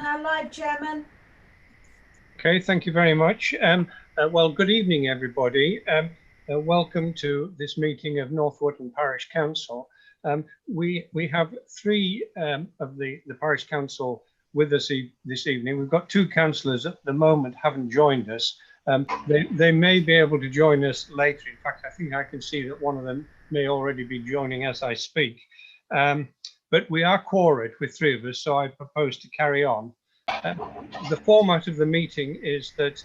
now live, Chairman. Okay, thank you very much. Well, good evening, everybody. Welcome to this meeting of North Wootton Parish Council. We have three of the Parish Council with us this evening. We've got two councillors at the moment haven't joined us. They may be able to join us later. In fact, I think I can see that one of them may already be joining as I speak. But we are quorate with three of us, so I propose to carry on. The format of the meeting is that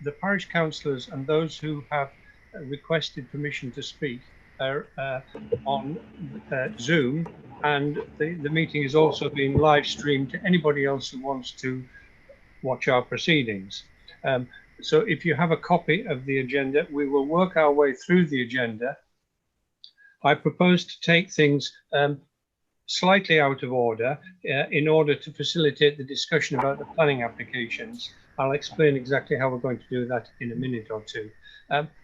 the parish councillors and those who have requested permission to speak are on Zoom, and the meeting is also being live streamed to anybody else who wants to watch our proceedings. So if you have a copy of the agenda, we will work our way through the agenda. I propose to take things slightly out of order in order to facilitate the discussion about the planning applications. I'll explain exactly how we're going to do that in a minute or two.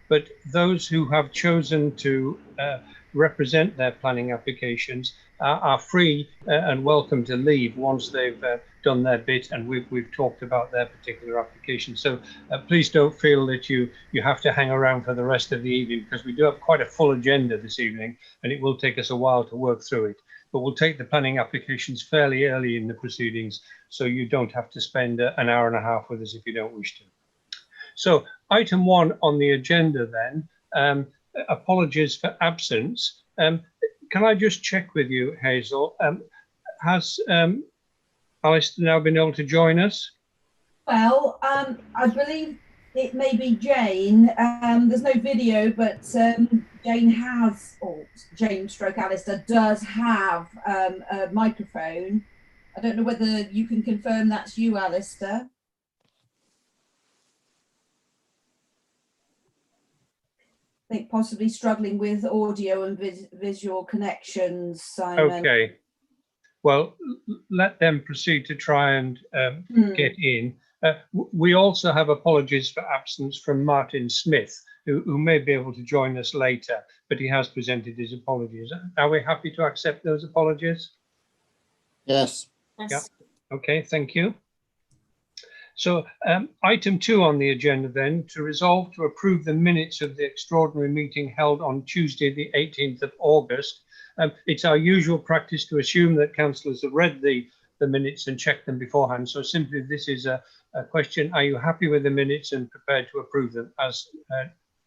But those who have chosen to represent their planning applications are free and welcome to leave once they've done their bit and we've talked about their particular application. So please don't feel that you have to hang around for the rest of the evening, because we do have quite a full agenda this evening and it will take us a while to work through it. But we'll take the planning applications fairly early in the proceedings, so you don't have to spend an hour and a half with us if you don't wish to. So item one on the agenda then, apologies for absence. Can I just check with you, Hazel? Has Alistair now been able to join us? Well, I believe it may be Jane. There's no video, but Jane has, or Jane stroke Alistair does have a microphone. I don't know whether you can confirm that's you, Alistair. I think possibly struggling with audio and visual connections, Simon. Okay. Well, let them proceed to try and get in. We also have apologies for absence from Martin Smith, who may be able to join us later, but he has presented his apologies. Are we happy to accept those apologies? Yes. Yeah. Okay, thank you. So item two on the agenda then, to resolve to approve the minutes of the extraordinary meeting held on Tuesday, the 18th of August. It's our usual practice to assume that councillors have read the minutes and checked them beforehand. So simply this is a question: are you happy with the minutes and prepared to approve them as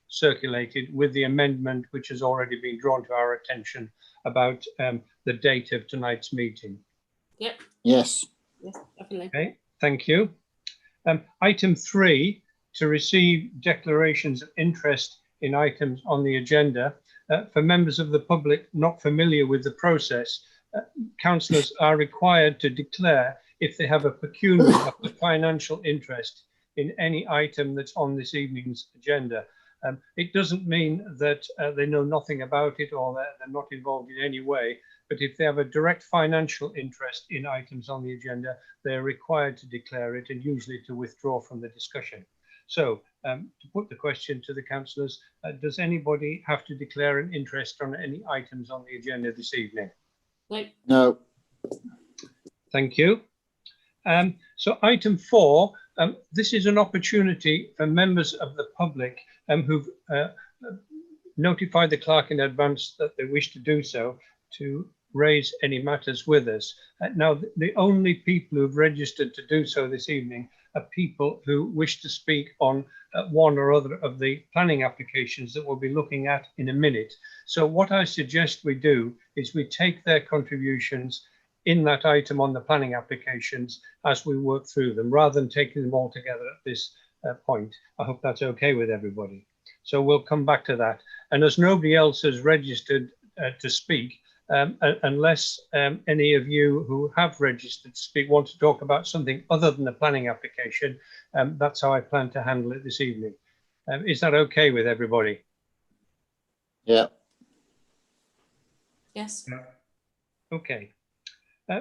circulated, with the amendment which has already been drawn to our attention about the date of tonight's meeting? Yep. Yes. Yes, definitely. Okay, thank you. Item three, to receive declarations of interest in items on the agenda. For members of the public not familiar with the process, councillors are required to declare if they have a pecuniary or financial interest in any item that's on this evening's agenda. It doesn't mean that they know nothing about it or that they're not involved in any way, but if they have a direct financial interest in items on the agenda, they're required to declare it and usually to withdraw from the discussion. So to put the question to the councillors, does anybody have to declare an interest on any items on the agenda this evening? No. Thank you. So item four, this is an opportunity for members of the public who've notified the clerk in advance that they wish to do so, to raise any matters with us. Now, the only people who've registered to do so this evening are people who wish to speak on one or other of the planning applications that we'll be looking at in a minute. So what I suggest we do is we take their contributions in that item on the planning applications as we work through them, rather than taking them all together at this point. I hope that's okay with everybody. So we'll come back to that. And as nobody else has registered to speak, unless any of you who have registered to speak want to talk about something other than the planning application, that's how I plan to handle it this evening. Is that okay with everybody? Yeah. Yes. Okay.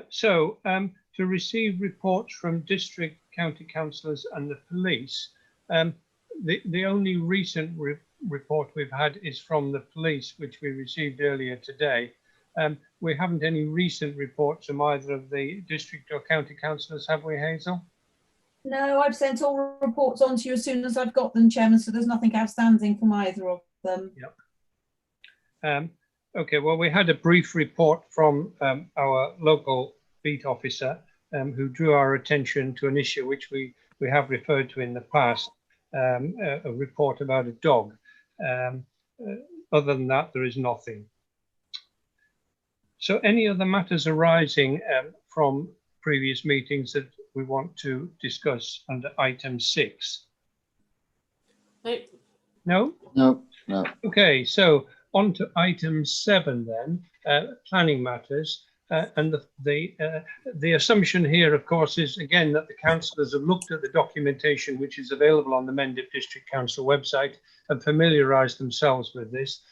So to receive reports from district, county councillors and the police, the only recent report we've had is from the police, which we received earlier today. We haven't any recent reports from either of the district or county councillors, have we, Hazel? No, I've sent all reports on to you as soon as I've got them, Chairman, so there's nothing outstanding from either of them. Yep. Okay, well, we had a brief report from our local beat officer who drew our attention to an issue which we have referred to in the past, a report about a dog. Other than that, there is nothing. So any other matters arising from previous meetings that we want to discuss under item 6? No? No, no. Okay, so on to item 7 then, planning matters. And the assumption here, of course, is again that the councillors have looked at the documentation which is available on the Mendip District Council website and familiarised themselves with this.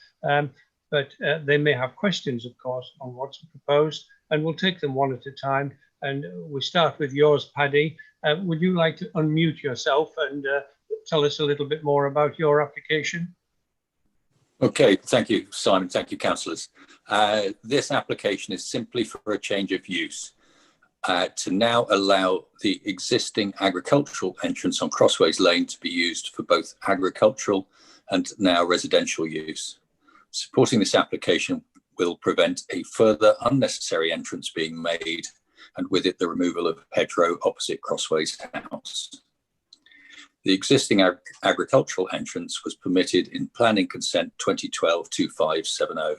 But they may have questions, of course, on what's proposed, and we'll take them one at a time. And we start with yours, Paddy. Would you like to unmute yourself and tell us a little bit more about your application? Okay, thank you, Simon. Thank you, councillors. This application is simply for a change of use to now allow the existing agricultural entrance on Crossways Lane to be used for both agricultural and now residential use. Supporting this application will prevent a further unnecessary entrance being made, and with it the removal of hedgerow opposite Crossways House. The existing agricultural entrance was permitted in Planning Consent 2012-2570.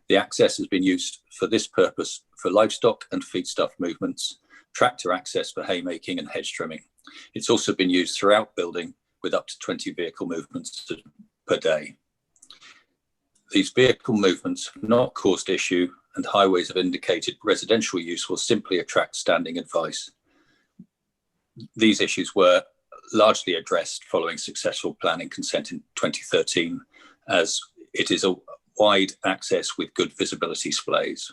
The access has been used for this purpose for livestock and feedstuff movements, tractor access for haymaking and hedge trimming. It's also been used throughout building with up to 20 vehicle movements per day. These vehicle movements have not caused issue, and highways have indicated residential use will simply attract standing advice. These issues were largely addressed following successful planning consent in 2013, as it is a wide access with good visibility splays.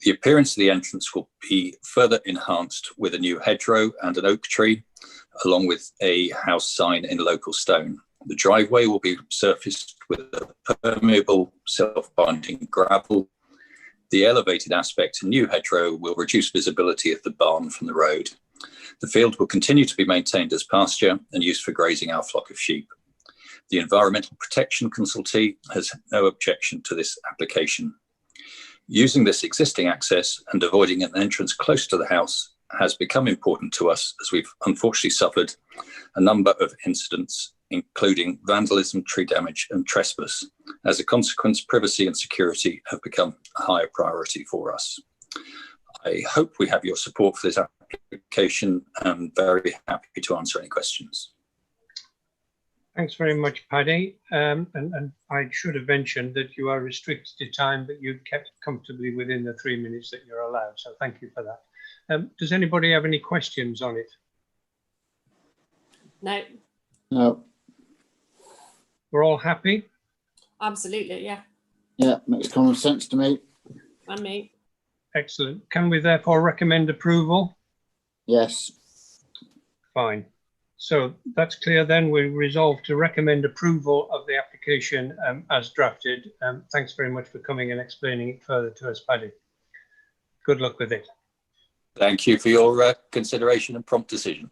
The appearance of the entrance will be further enhanced with a new hedgerow and an oak tree, along with a house sign in local stone. The driveway will be surfaced with a permeable self-binding gravel. The elevated aspect and new hedgerow will reduce visibility of the barn from the road. The field will continue to be maintained as pasture and used for grazing our flock of sheep. The Environmental Protection Consultee has no objection to this application. Using this existing access and avoiding an entrance close to the house has become important to us, as we've unfortunately suffered a number of incidents, including vandalism, tree damage and trespass. As a consequence, privacy and security have become a higher priority for us. I hope we have your support for this application. I'm very happy to answer any questions. Thanks very much, Paddy. And I should have mentioned that you are restricted to time, but you've kept comfortably within the 3 minutes that you're allowed. So thank you for that. Does anybody have any questions on it? No. No. We're all happy? Absolutely, yeah. Yeah, makes common sense to me. And me. Excellent. Can we therefore recommend approval? Yes. Fine. So that's clear then. We resolve to recommend approval of the application as drafted. Thanks very much for coming and explaining it further to us, Paddy. Good luck with it. Thank you for your consideration and prompt decision.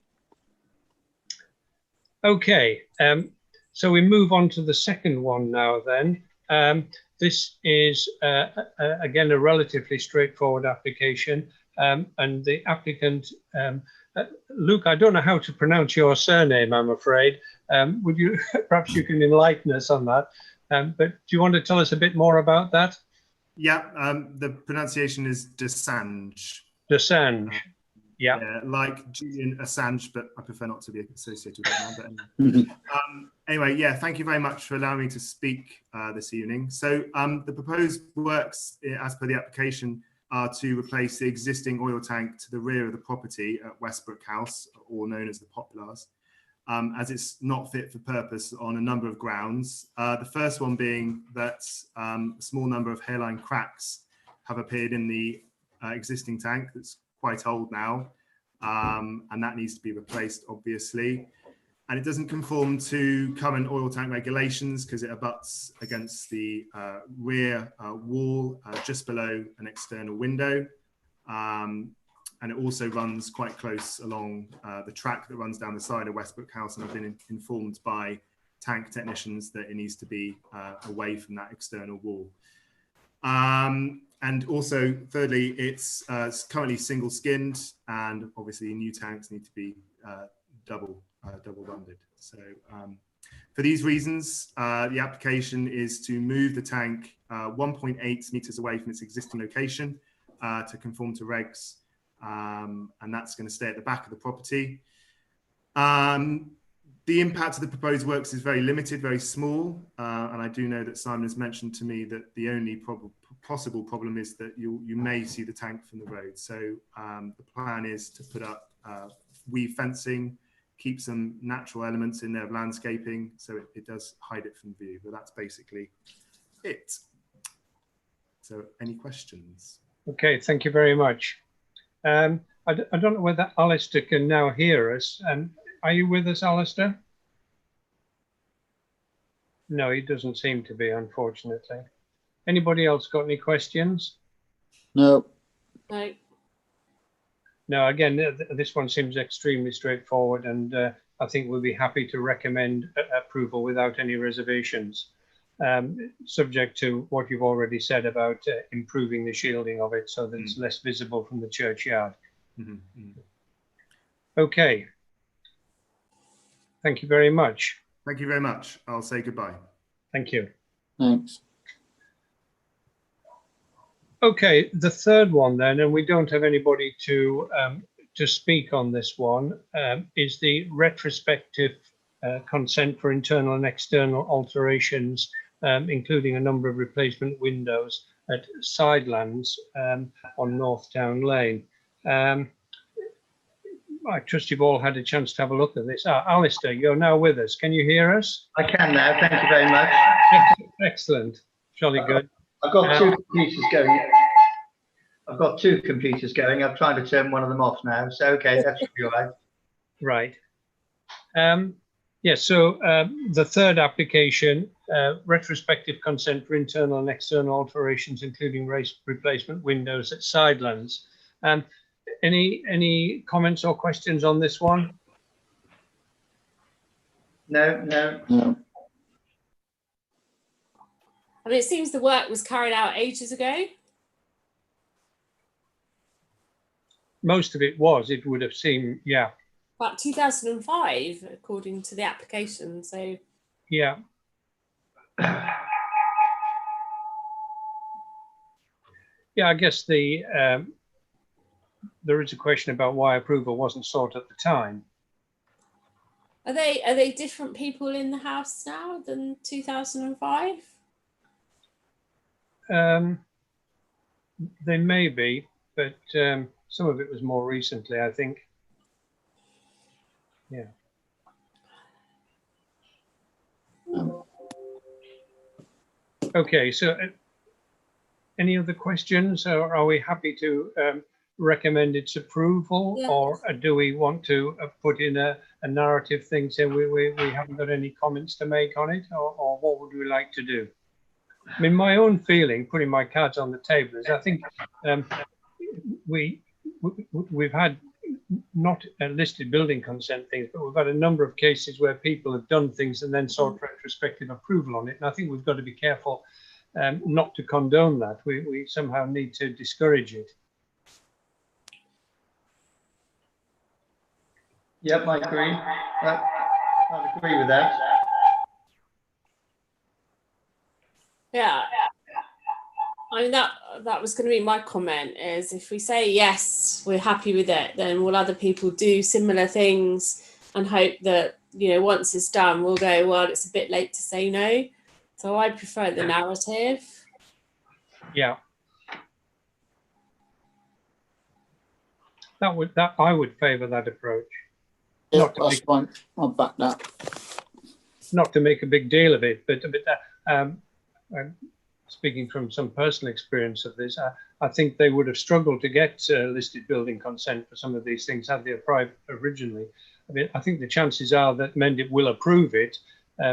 Okay, so we move on to the second one now then. This is, again, a relatively straightforward application, and the applicant, Luke, I don't know how to pronounce your surname, I'm afraid. Would you, perhaps you can enlighten us on that, but do you want to tell us a bit more about that? Yeah, the pronunciation is Desange. Desange, yeah. Like Julian Assange, but I prefer not to be associated with that now. But anyway. Anyway, yeah, thank you very much for allowing me to speak this evening. So the proposed works, as per the application, are to replace the existing oil tank to the rear of the property at Westbrook House, or known as the Poplars, as it's not fit for purpose on a number of grounds. The first one being that a small number of hairline cracks have appeared in the existing tank that's quite old now, and that needs to be replaced, obviously. and it doesn't conform to current oil tank regulations because it abuts against the rear wall just below an external window. And it also runs quite close along the track that runs down the side of Westbrook House, and I've been informed by tank technicians that it needs to be away from that external wall. And also, thirdly, it's currently single skinned, and obviously new tanks need to be double bunded. So for these reasons, the application is to move the tank 1.8 meters away from its existing location to conform to regs, and that's going to stay at the back of the property. The impact of the proposed works is very limited, very small, and I do know that Simon has mentioned to me that the only possible problem is that you may see the tank from the road. So the plan is to put up weave fencing, keep some natural elements in there of landscaping, so it does hide it from view, but that's basically it. So any questions? Okay, thank you very much. I don't know whether Alistair can now hear us. Are you with us, Alistair? No, he doesn't seem to be, unfortunately. Anybody else got any questions? No. No. No, again, this one seems extremely straightforward, and I think we'll be happy to recommend approval without any reservations, subject to what you've already said about improving the shielding of it so that it's less visible from the churchyard. Okay. Thank you very much. Thank you very much. I'll say goodbye. Thank you. Thanks. Okay, the third one then, and we don't have anybody to speak on this one, is the retrospective consent for internal and external alterations, including a number of replacement windows at Sidelands on North Town Lane. I trust you've all had a chance to have a look at this. Alistair, you're now with us. Can you hear us? I can now. Thank you very much. Excellent. Jolly good. I've got two computers going. I've got two computers going. I'm trying to turn one of them off now. So, okay, that should be all right. Right. Yes, so the third application, retrospective consent for internal and external alterations, including replacement windows at Sidelands. Any comments or questions on this one? No. I mean, it seems the work was carried out ages ago. Most of it was, it would have seemed, yeah. About 2005, according to the application, so. Yeah. Yeah, I guess there is a question about why approval wasn't sought at the time. Are they different people in the house now than 2005? They may be, but some of it was more recently, I think. Yeah. Okay, so any other questions, or are we happy to recommend its approval, yes, or do we want to put in a narrative thing saying we haven't got any comments to make on it, or what would we like to do? I mean, my own feeling, putting my cards on the table, is I think we've had not listed building consent things, but we've had a number of cases where people have done things and then sought retrospective approval on it. And I think we've got to be careful not to condone that. We somehow need to discourage it. Yep, I agree. I'd agree with that. Yeah. I mean, that was going to be my comment, is if we say, yes, we're happy with it, then will other people do similar things and hope that, you know, once it's done, we'll go, well, it's a bit late to say no. So I prefer the narrative. Yeah. I would favour that approach. Yeah, that's fine. I'll back that. Not to make a big deal of it, but speaking from some personal experience of this, I think they would have struggled to get listed building consent for some of these things had they applied originally. I mean, I think the chances are that Mendip will approve it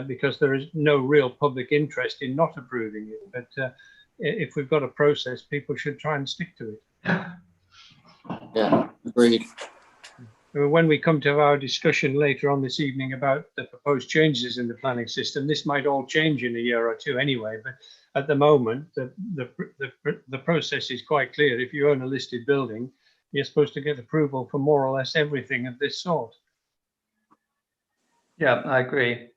because there is no real public interest in not approving it. But if we've got a process, people should try and stick to it. Yeah, agreed. When we come to our discussion later on this evening about the proposed changes in the planning system, this might all change in a year or two anyway. But at the moment, the process is quite clear. If you own a listed building, you're supposed to get approval for more or less everything of this sort. Yeah, I agree.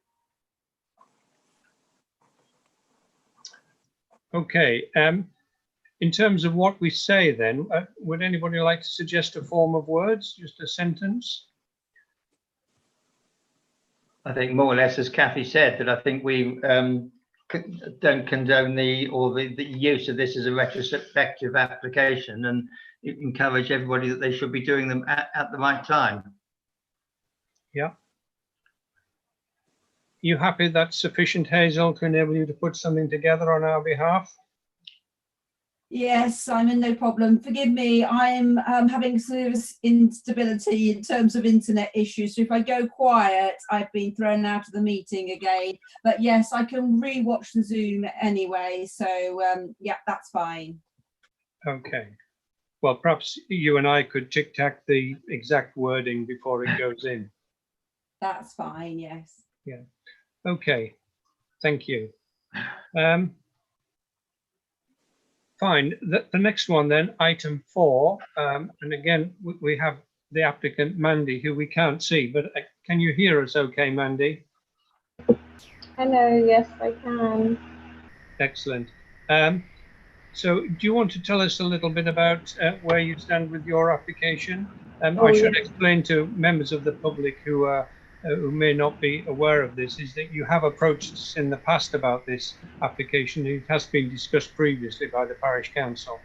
Okay. In terms of what we say then, would anybody like to suggest a form of words, just a sentence? I think more or less, as Kathy said, that I think we don't condone the use of this as a retrospective application, and encourage everybody that they should be doing them at the right time. Yeah. You happy that's sufficient, Hazel, to enable you to put something together on our behalf? Yes, Simon, no problem. Forgive me, I'm having serious instability in terms of internet issues. So if I go quiet, I've been thrown out of the meeting again. But yes, I can re-watch the Zoom anyway. So yeah, that's fine. Okay. Well, perhaps you and I could tic-tac the exact wording before it goes in. That's fine, yes. Yeah. Okay. Thank you. Fine. The next one then, item 4, and again, we have the applicant, Mandy, who we can't see, but can you hear us okay, Mandy? Hello, yes, I can. Excellent. So do you want to tell us a little bit about where you stand with your application? I should explain to members of the public who may not be aware of this, is that you have approached us in the past about this application. It has been discussed previously by the parish council.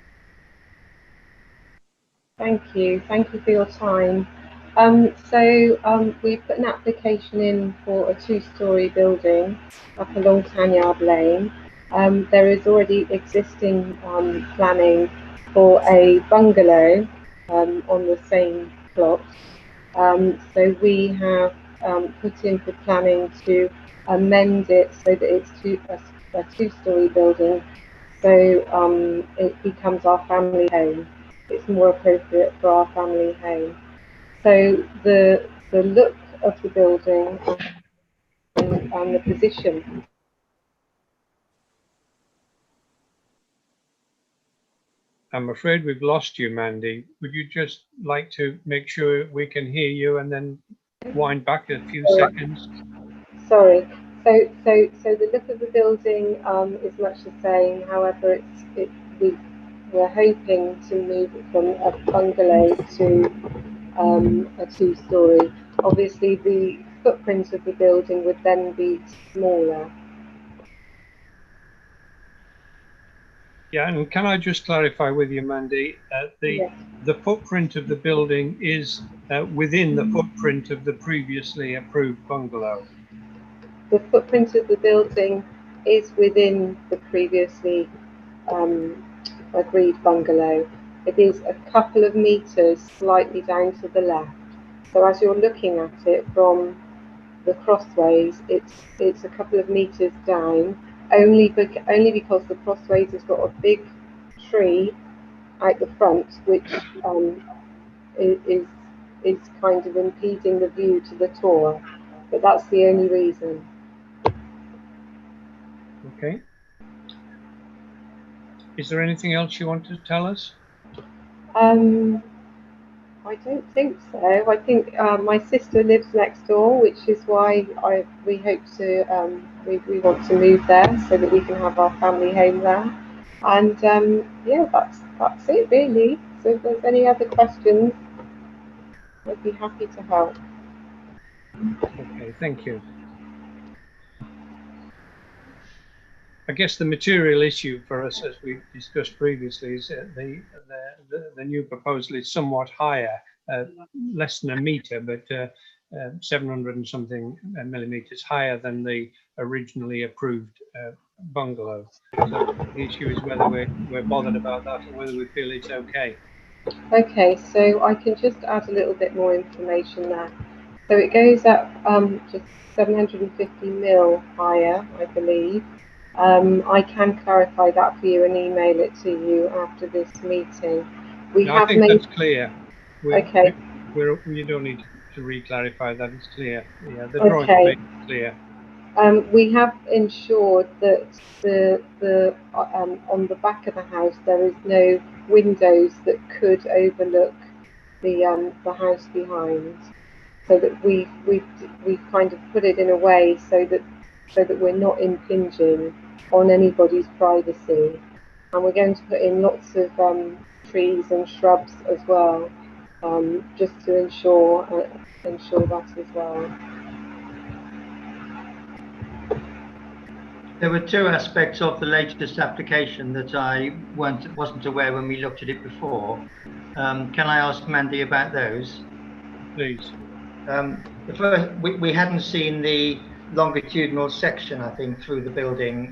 Thank you for your time. We've put an application in for a 2-storey building up along Tanyard Lane. There is already existing planning for a bungalow on the same plot. So we have put in for planning to amend it so that it's a 2-storey building, so it becomes our family home. It's more appropriate for our family home. So the look of the building and the position. I'm afraid we've lost you, Mandy. Would you just like to make sure we can hear you and then wind back a few seconds? Sorry. So the look of the building is much the same. However, we're hoping to move it from a bungalow to a 2-storey. Obviously, the footprint of the building would then be smaller. Yeah, and can I just clarify with you, Mandy, the footprint of the building is within the footprint of the previously approved bungalow? The footprint of the building is within the previously agreed bungalow. It is a couple of meters slightly down to the left. So as you're looking at it from the crossways, it's a couple of meters down, only because the crossways has got a big tree out the front, which is kind of impeding the view to the tour. But that's the only reason. Okay. Is there anything else you want to tell us? I don't think so. I think my sister lives next door, which is why we hope to we want to move there so that we can have our family home there. And yeah, that's it really. So if there's any other questions, I'd be happy to help. Okay, thank you. I guess the material issue for us, as we discussed previously, is the new proposal is somewhat higher, less than a metre, but 700 and something millimetres higher than the originally approved bungalow. So the issue is whether we're bothered about that or whether we feel it's okay. Okay, so I can just add a little bit more information there. So it goes up just 750 mil higher, I believe. I can clarify that for you and email it to you after this meeting. We I have think made. that's clear. Okay. You don't need to re-clarify that. It's clear. Yeah, the drawing Okay. makes it clear. We have ensured that on the back of the house there is no windows that could overlook the house behind, so that we've kind of put it in a way so that we're not impinging on anybody's privacy, and we're going to put in lots of trees and shrubs as well, just to ensure that as well. There were two aspects of the latest application that I wasn't aware when we looked at it before. Can I ask Mandy about those? Please. The first, we hadn't seen the longitudinal section, I think, through the building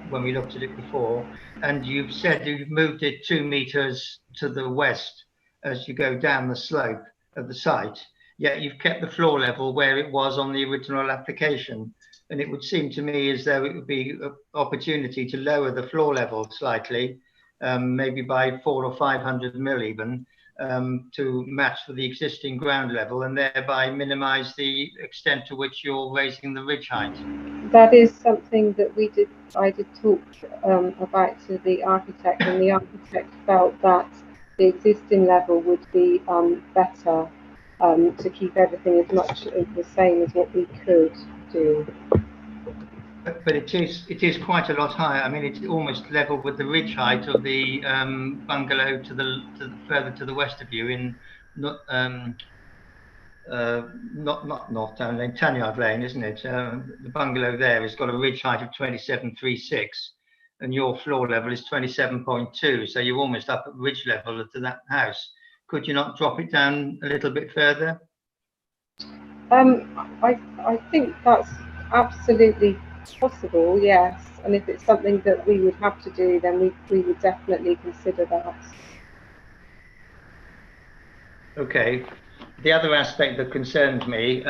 when we looked at it before. And you've said you've moved it 2 meters to the west as you go down the slope of the site. Yet you've kept the floor level where it was on the original application. And it would seem to me as though it would be an opportunity to lower the floor level slightly, maybe by 400 or 500 mil even, to match with the existing ground level, and thereby minimize the extent to which you're raising the ridge height. That is something that I did talk about to the architect, and the architect felt that the existing level would be better to keep everything as much the same as what we could do. But it is quite a lot higher. I mean, it's almost level with the ridge height of the bungalow to the further to the west of you in not North Town Lane, Tanyard Lane, isn't it? The bungalow there has got a ridge height of 27.36, and your floor level is 27.2. So you're almost up at ridge level to that house. Could you not drop it down a little bit further? I think that's absolutely possible, yes. And if it's something that we would have to do, then we would definitely consider that. Okay. The other aspect that concerned me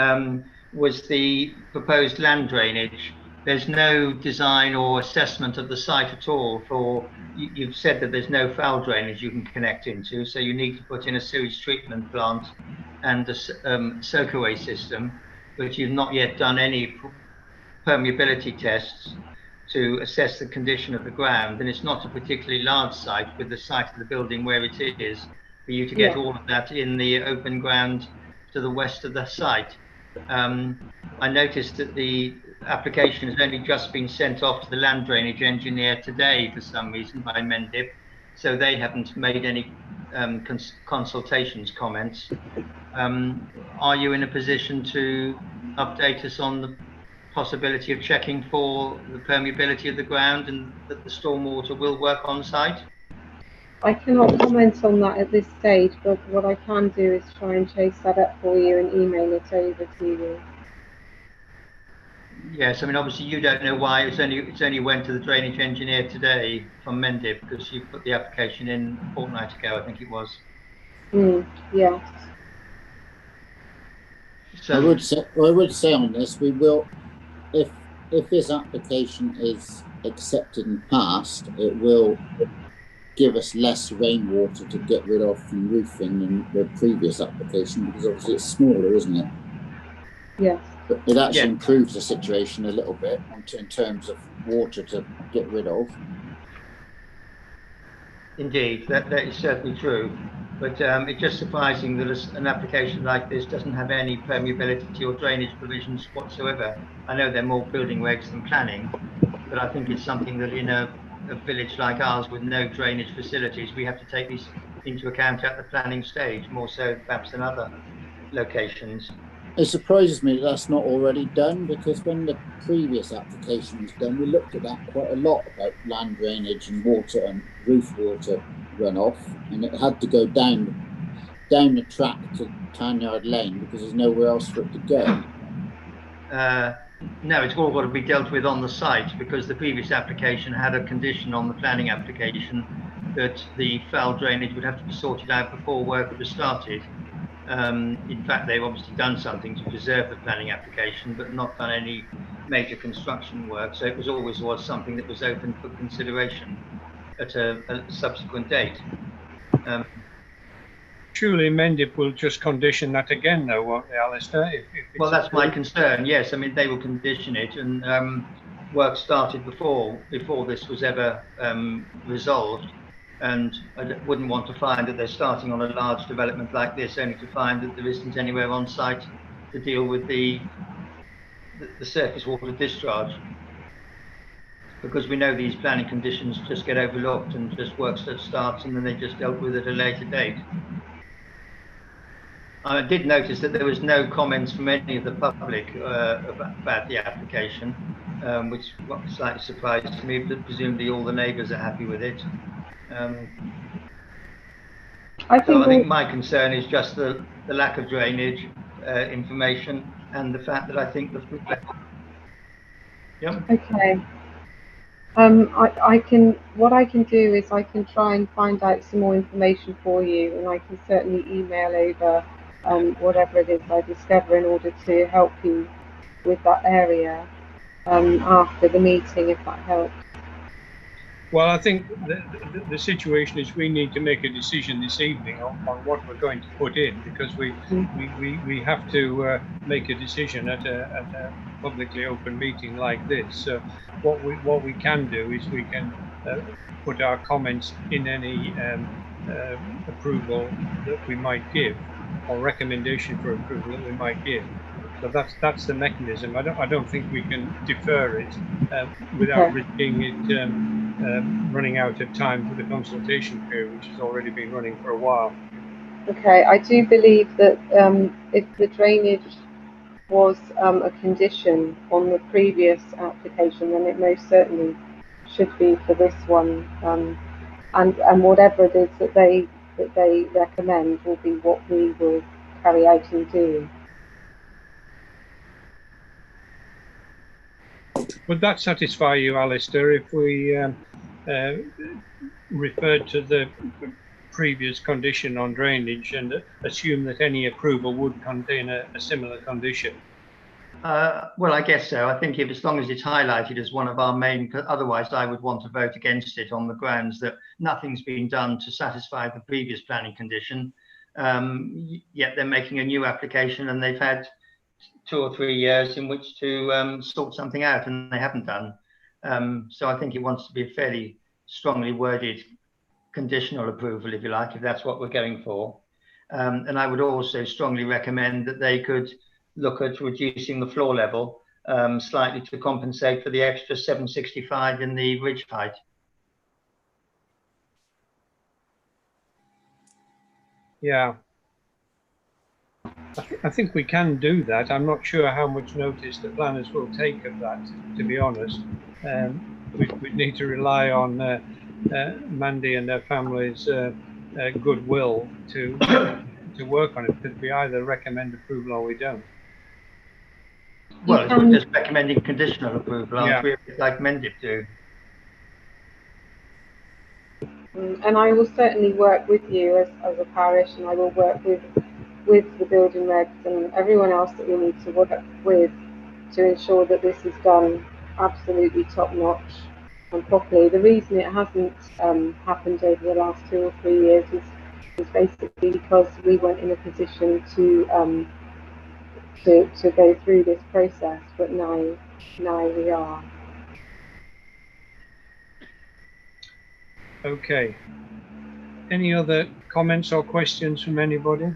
was the proposed land drainage. There's no design or assessment of the site at all for, you've said that there's no foul drainage you can connect into, so you need to put in a sewage treatment plant and a soakaway system, but you've not yet done any permeability tests to assess the condition of the ground, and it's not a particularly large site with the site of the building where it is, for you to get all of that in the open ground to the west of the site. I noticed that the application has only just been sent off to the land drainage engineer today for some reason by Mendip, so they haven't made any consultations comments. Are you in a position to update us on the possibility of checking for the permeability of the ground and that the stormwater will work on site? I cannot comment on that at this stage, but what I can do is try and chase that up for you and email it over to you. Yes, I mean, obviously you don't know why it's only went to the drainage engineer today from Mendip, because you put the application in a fortnight ago, I think it was. Yes. So I would say on this, we will, if this application is accepted and passed, it will give us less rainwater to get rid of from roofing than the previous application, because obviously it's smaller, isn't it? Yes. But it actually improves the situation a little bit in terms of water to get rid of. Indeed, that is certainly true. But it's just surprising that an application like this doesn't have any permeability or drainage provisions whatsoever. I know they're more building regs than planning, but I think it's something that in a village like ours with no drainage facilities, we have to take these into account at the planning stage, more so perhaps than other locations. It surprises me that that's not already done, because when the previous application was done, we looked at that quite a lot about land drainage and water and roof water runoff, and it had to go down the track to Tanyard Lane because there's nowhere else for it to go. No, it's all got to be dealt with on the site, because the previous application had a condition on the planning application that the foul drainage would have to be sorted out before work was started. In fact, they've obviously done something to preserve the planning application, but not done any major construction work. So it was always something that was open for consideration at a subsequent date. Surely Mendip will just condition that again, though, won't they, Alistair? If Well, that's my concern. Yes, I mean they will condition it, and work started before this was ever resolved. And I wouldn't want to find that they're starting on a large development like this, only to find that there isn't anywhere on site to deal with the surface water discharge. Because we know these planning conditions just get overlooked and just work starts and then they just dealt with at a later date. I did notice that there was no comments from any of the public about the application, which slightly surprised me, but presumably all the neighbours are happy with it. I think my concern is just the lack of drainage information and the fact that I think the flood level. Yep. Okay. What I can do is I can try and find out some more information for you, and I can certainly email over whatever it is I discover in order to help you with that area after the meeting, if that helps. Well, I think the situation is we need to make a decision this evening on what we're going to put in, because we have to make a decision at a publicly open meeting like this. So what we can do is we can put our comments in any approval that we might give, or recommendation for approval that we might give. So that's the mechanism. I don't think we can defer it without risking it running out of time for the consultation period, which has already been running for a while. Okay, I do believe that if the drainage was a condition on the previous application, then it most certainly should be for this one. And whatever it is that they recommend will be what we will carry out and do. Would that satisfy you, Alistair, if we referred to the previous condition on drainage and assume that any approval would contain a similar condition? Well, I guess so. I think as long as it's highlighted as one of our main, otherwise I would want to vote against it on the grounds that nothing's been done to satisfy the previous planning condition. Yet they're making a new application and they've had 2 or 3 years in which to sort something out, and they haven't done. So I think it wants to be a fairly strongly worded conditional approval, if you like, if that's what we're going for. And I would also strongly recommend that they could look at reducing the floor level slightly to compensate for the extra 765 in the ridge height. Yeah. I think we can do that. I'm not sure how much notice the planners will take of that, to be honest. We need to rely on Mandy and their family's goodwill to work on it, because we either recommend approval or we don't. Well, we're just recommending conditional approval, aren't we? Like Mendip do. And I will certainly work with you as a parish, and I will work with the building regs and everyone else that we need to work with to ensure that this is done absolutely top notch and properly. The reason it hasn't happened over the last 2 or 3 years is basically because we weren't in a position to go through this process, but now we are. Okay. Any other comments or questions from anybody?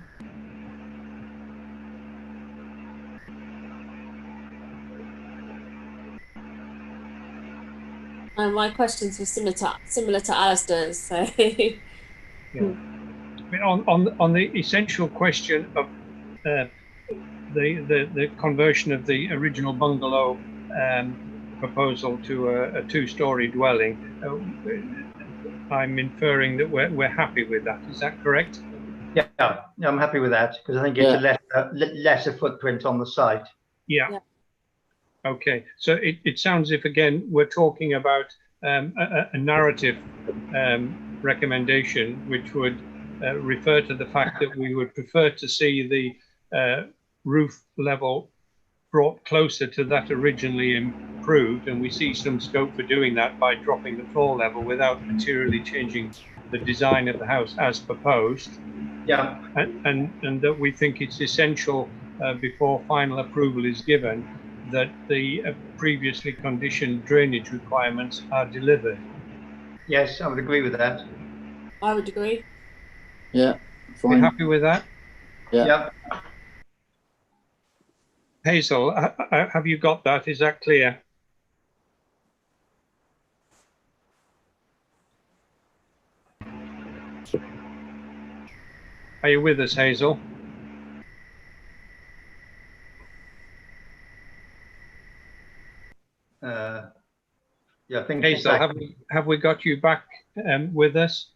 My questions were similar to Alistair's. So. Yeah. On the essential question of the conversion of the original bungalow proposal to a 2-story dwelling, I'm inferring that we're happy with that. Is that correct? Yeah, I'm happy with that, because I think it's a lesser footprint on the site. Yeah. Okay, so it sounds as if, again, we're talking about a narrative recommendation which would refer to the fact that we would prefer to see the roof level brought closer to that originally improved, and we see some scope for doing that by dropping the floor level without materially changing the design of the house as proposed. Yeah. And that we think it's essential before final approval is given that the previously conditioned drainage requirements are delivered. Yes, I would agree with that. I would agree. Yeah, Are you fine. happy with that? Yeah. Yeah. Hazel, have you got that? Is that clear? Are you with us, Hazel? Yeah, I think Hazel, have we got you back with us?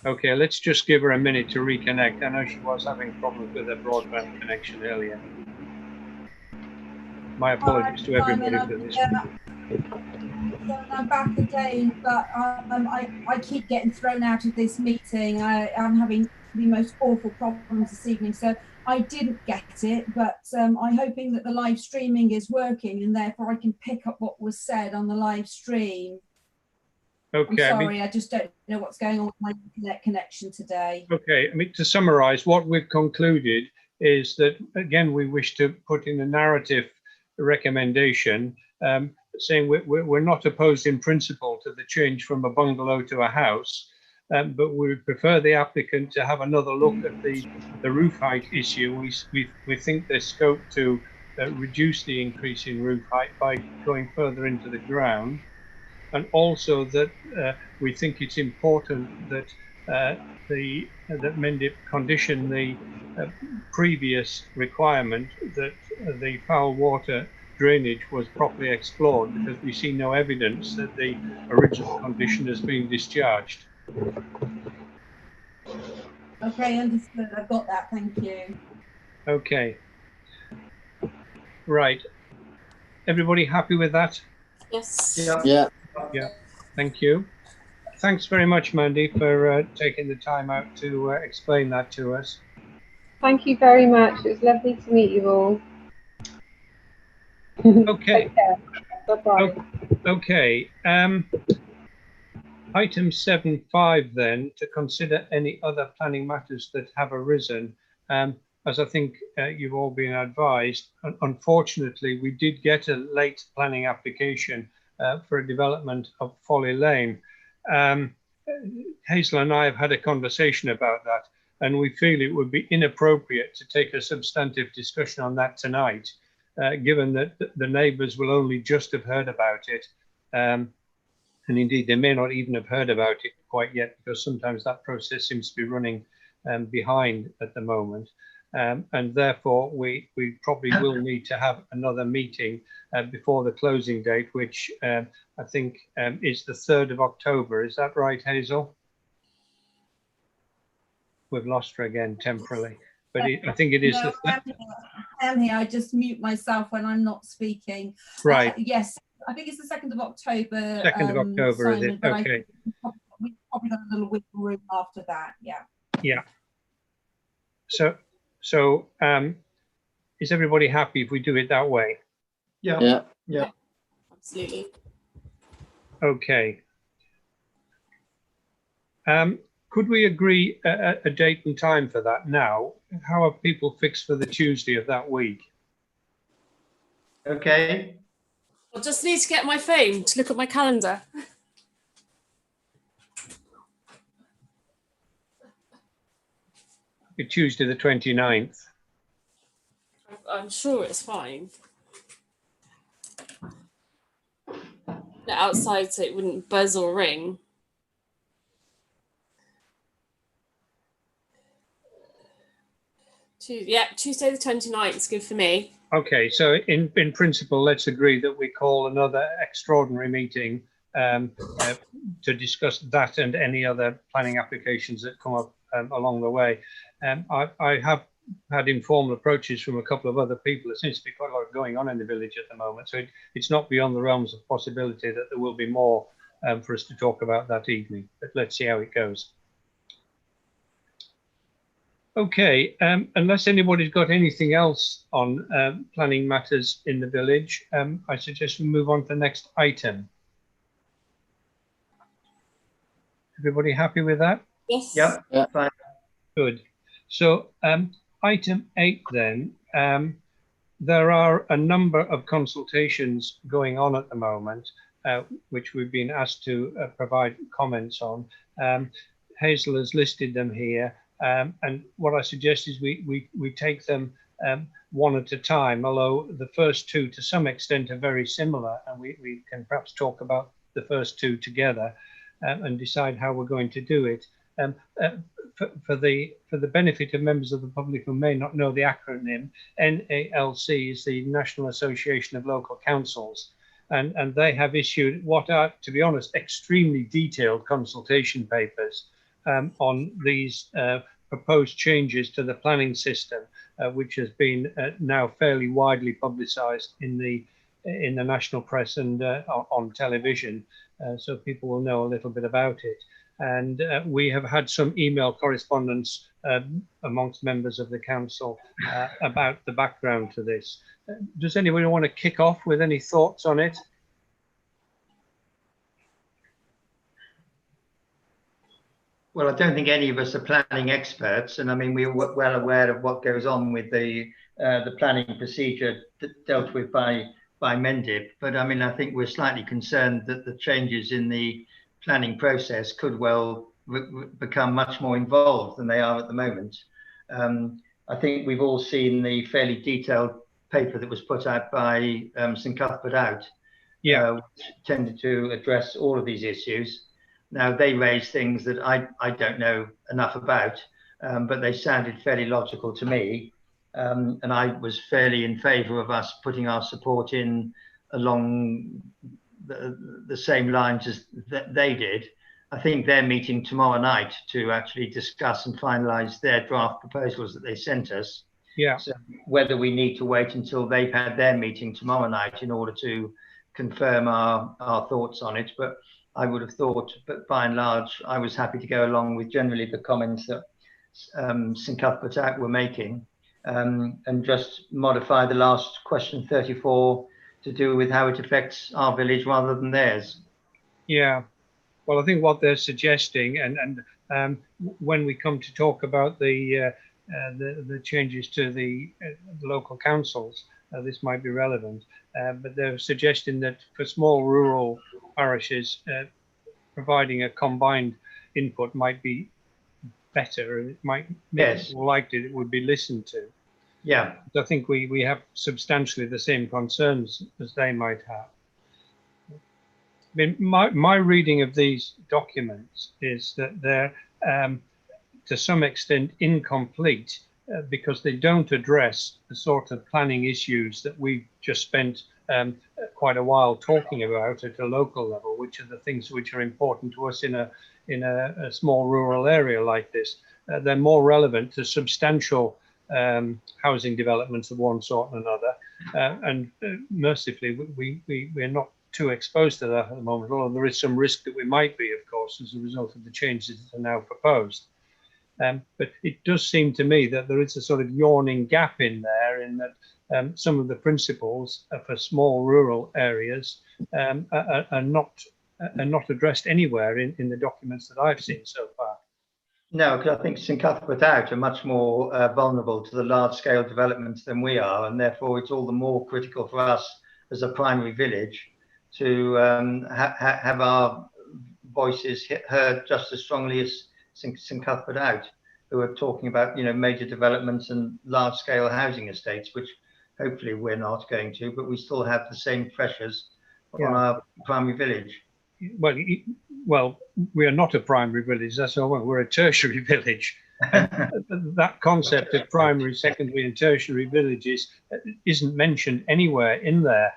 Okay, let's just give her a minute to reconnect. I know she was having problems with her broadband connection earlier. My apologies to everybody for this. I'm back again, but I keep getting thrown out of this meeting. I'm having the most awful problems this evening, so I didn't get it, but I'm hoping that the live streaming is working and therefore I can pick up what was said on the live stream. Okay. I'm sorry, I just don't know what's going on with my internet connection today. Okay, I mean, to summarize, what we've concluded is that, again, we wish to put in a narrative recommendation saying we're not opposed in principle to the change from a bungalow to a house, but we would prefer the applicant to have another look at the roof height issue. We think there's scope to reduce the increase in roof height by going further into the ground, and also that we think it's important that that Mendip condition the previous requirement that the foul water drainage was properly explored, because we see no evidence that the original condition has been discharged. Okay, understood. I've got that. Thank you. Okay. Right. Everybody happy with that? Yes. Yeah. Yeah. Yeah. Thank you. Thanks very much, Mandy, for taking the time out to explain that to us. Thank you very much. It was lovely to meet you all. Okay. Bye-bye. Okay. Item 7.5 then, to consider any other planning matters that have arisen. As I think you've all been advised, unfortunately, we did get a late planning application for a development of Folly Lane. Hazel and I have had a conversation about that, and we feel it would be inappropriate to take a substantive discussion on that tonight, given that the neighbours will only just have heard about it. And indeed, they may not even have heard about it quite yet, because sometimes that process seems to be running behind at the moment. And therefore, we probably will need to have another meeting before the closing date, which I think is the 3rd of October. Is that right, Hazel? We've lost her again temporarily, but I think it is no, the I'm here. I just mute myself when I'm not speaking. Right. Yes, I think it's the 2nd of October. 2nd of October, Simon, is it? Okay. We've probably got a little wiggle room after that. Yeah. Yeah. So is everybody happy if we do it that way? Yeah. Yeah. Yeah. Absolutely. Okay. Could we agree a date and time for that now? How are people fixed for the Tuesday of that week? Okay. I just need to get my phone to look at my calendar. Tuesday the 29th. I'm sure it's fine. They're outside, so it wouldn't buzz or ring. Yeah, Tuesday the 29th is good for me. Okay, so in principle, let's agree that we call another extraordinary meeting to discuss that and any other planning applications that come up along the way. I have had informal approaches from a couple of other people. There seems to be quite a lot going on in the village at the moment, so it's not beyond the realms of possibility that there will be more for us to talk about that evening, but let's see how it goes. Okay, unless anybody's got anything else on planning matters in the village, I suggest we move on to the next item. Everybody happy with that? Yes. Yep. Yeah. Fine. Good. So item 8 then, there are a number of consultations going on at the moment, which we've been asked to provide comments on. Hazel has listed them here, and what I suggest is we take them one at a time, although the first two to some extent are very similar, and we can perhaps talk about the first two together and decide how we're going to do it. For the benefit of members of the public who may not know the acronym, NALC is the National Association of Local Councils, and they have issued what are, to be honest, extremely detailed consultation papers on these proposed changes to the planning system, which has been now fairly widely publicised in the national press and on television, so people will know a little bit about it. And we have had some email correspondence amongst members of the council about the background to this. Does anybody want to kick off with any thoughts on it? Well, I don't think any of us are planning experts, and I mean we're well aware of what goes on with the planning procedure dealt with by Mendip. But I mean, I think we're slightly concerned that the changes in the planning process could well become much more involved than they are at the moment. I think we've all seen the fairly detailed paper that was put out by St Cuthbert Out, which tended to address all of these issues. Now, they raised things that I don't know enough about, but they sounded fairly logical to me. And I was fairly in favour of us putting our support in along the same lines as they did. I think they're meeting tomorrow night to actually discuss and finalise their draft proposals that they sent us. Yeah. So whether we need to wait until they've had their meeting tomorrow night in order to confirm our thoughts on it, but I would have thought, but by and large, I was happy to go along with generally the comments that St Cuthbert Out were making, and just modify the last question 34 to do with how it affects our village rather than theirs. Yeah, well, I think what they're suggesting, and when we come to talk about the changes to the local councils, this might be relevant, but they're suggesting that for small rural parishes, providing a combined input might be better, and it might make it more likely that it would be listened to. Yeah, I think we have substantially the same concerns as they might have. I mean, my reading of these documents is that they're to some extent incomplete because they don't address the sort of planning issues that we've just spent quite a while talking about at a local level, which are the things which are important to us in a small rural area like this. They're more relevant to substantial housing developments of one sort and another, and mercifully we're not too exposed to that at the moment, although there is some risk that we might be, of course, as a result of the changes that are now proposed. But it does seem to me that there is a sort of yawning gap in there, in that some of the principles for small rural areas are not addressed anywhere in the documents that I've seen so far. No, because I think St Cuthbert Out are much more vulnerable to the large-scale developments than we are, and therefore it's all the more critical for us as a primary village to have our voices heard just as strongly as St Cuthbert Out, who are talking about, you know, major developments and large-scale housing estates, which hopefully we're not going to, but we still have the same pressures on our primary village. Well, we are not a primary village. That's all. We're a tertiary village. That concept of primary, secondary, and tertiary villages isn't mentioned anywhere in there.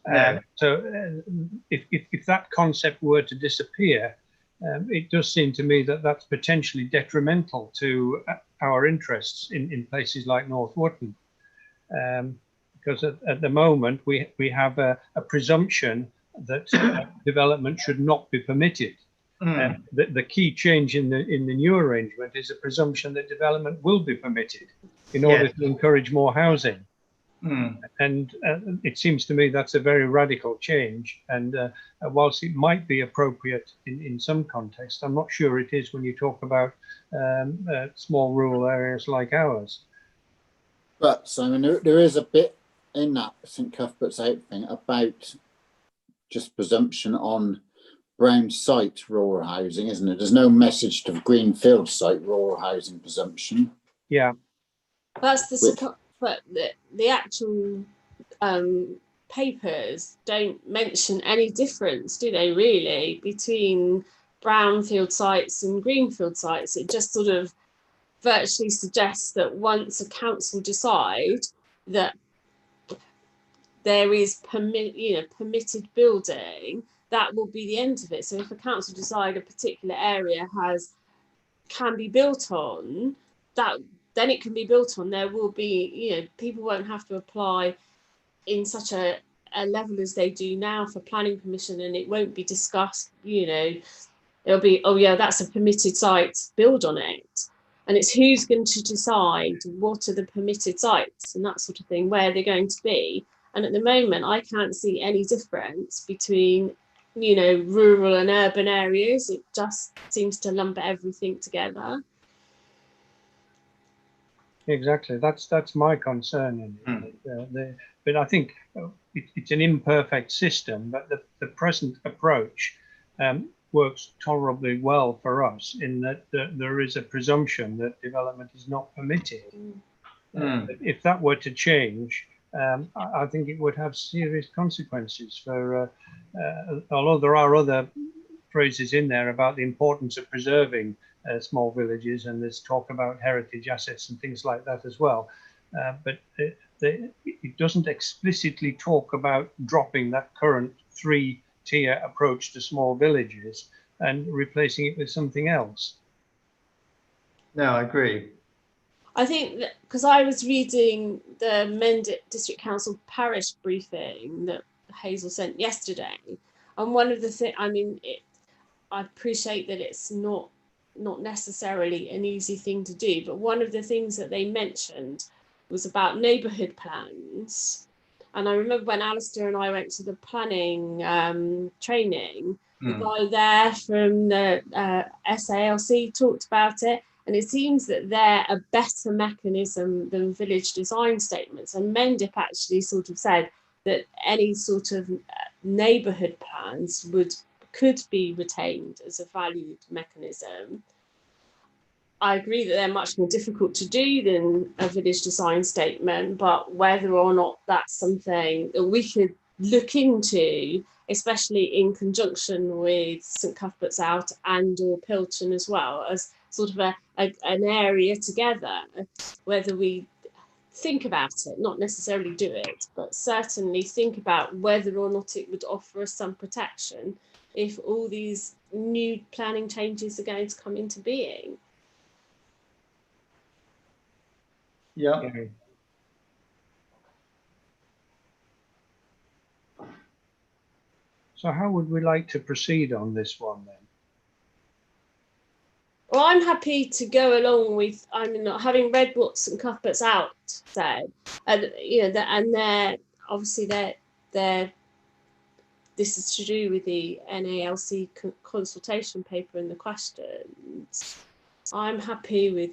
No. So, if that concept were to disappear, it does seem to me that that's potentially detrimental to our interests in places like North Wootton, because at the moment we have a presumption that development should not be permitted. The key change in the new arrangement is a presumption that development will be permitted in order to encourage more housing. And it seems to me that's a very radical change. And whilst it might be appropriate in some context, I'm not sure it is when you talk about small rural areas like ours. But Simon, there is a bit in that St Cuthbert's Out thing about just presumption on brown site rural housing, isn't it? There's no message to greenfield site rural housing presumption. Yeah, that's but the actual papers don't mention any difference, do they, really, between brownfield sites and greenfield sites? It just sort of virtually suggests that once a council decide that there is permitted building, that will be the end of it. So if a council decide a particular area can be built on, that then it can be built on. There will be, people won't have to apply in such a level as they do now for planning permission, and it won't be discussed, it'll be, oh yeah, that's a permitted site, build on it. And it's who's going to decide what are the permitted sites and that sort of thing, where they're going to be. And at the moment, I can't see any difference between, rural and urban areas. It just seems to lump everything together. Exactly. That's my concern. But I think it's an imperfect system, but the present approach works tolerably well for us in that there is a presumption that development is not permitted. If that were to change, I think it would have serious consequences for, although there are other phrases in there about the importance of preserving small villages, and there's talk about heritage assets and things like that as well. But it doesn't explicitly talk about dropping that current 3-tier approach to small villages and replacing it with something else. No, I agree. I think that because I was reading the Mendip District Council Parish briefing that Hazel sent yesterday, and one of the things, I appreciate that it's not necessarily an easy thing to do, but one of the things that they mentioned was about neighbourhood plans. And I remember when Alistair and I went to the planning training, the guy there from the SALC talked about it, and it seems that they're a better mechanism than village design statements. And Mendip actually sort of said that any sort of neighbourhood plans could be retained as a valued mechanism. I agree that they're much more difficult to do than a village design statement, but whether or not that's something that we could look into, especially in conjunction with St Cuthbert's Out and or Pilton as well, as sort of an area together, whether we think about it, not necessarily do it, but certainly think about whether or not it would offer us some protection if all these new planning changes are going to come into being. Yeah. So how would we like to proceed on this one then? Well, I'm happy to go along with, having read what St Cuthbert's Out said, and they're obviously they're this is to do with the NALC consultation paper and the questions. I'm happy with,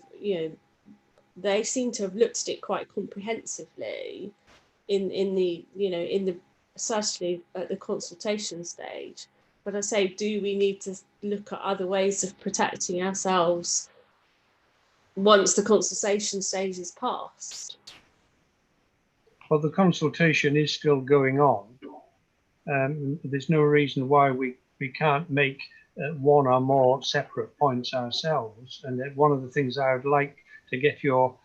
they seem to have looked at it quite comprehensively in the certainly at the consultation stage. But I say, do we need to look at other ways of protecting ourselves once the consultation stage is passed? Well, the consultation is still going on. There's no reason why we can't make one or more separate points ourselves. And one of the things I would like to get your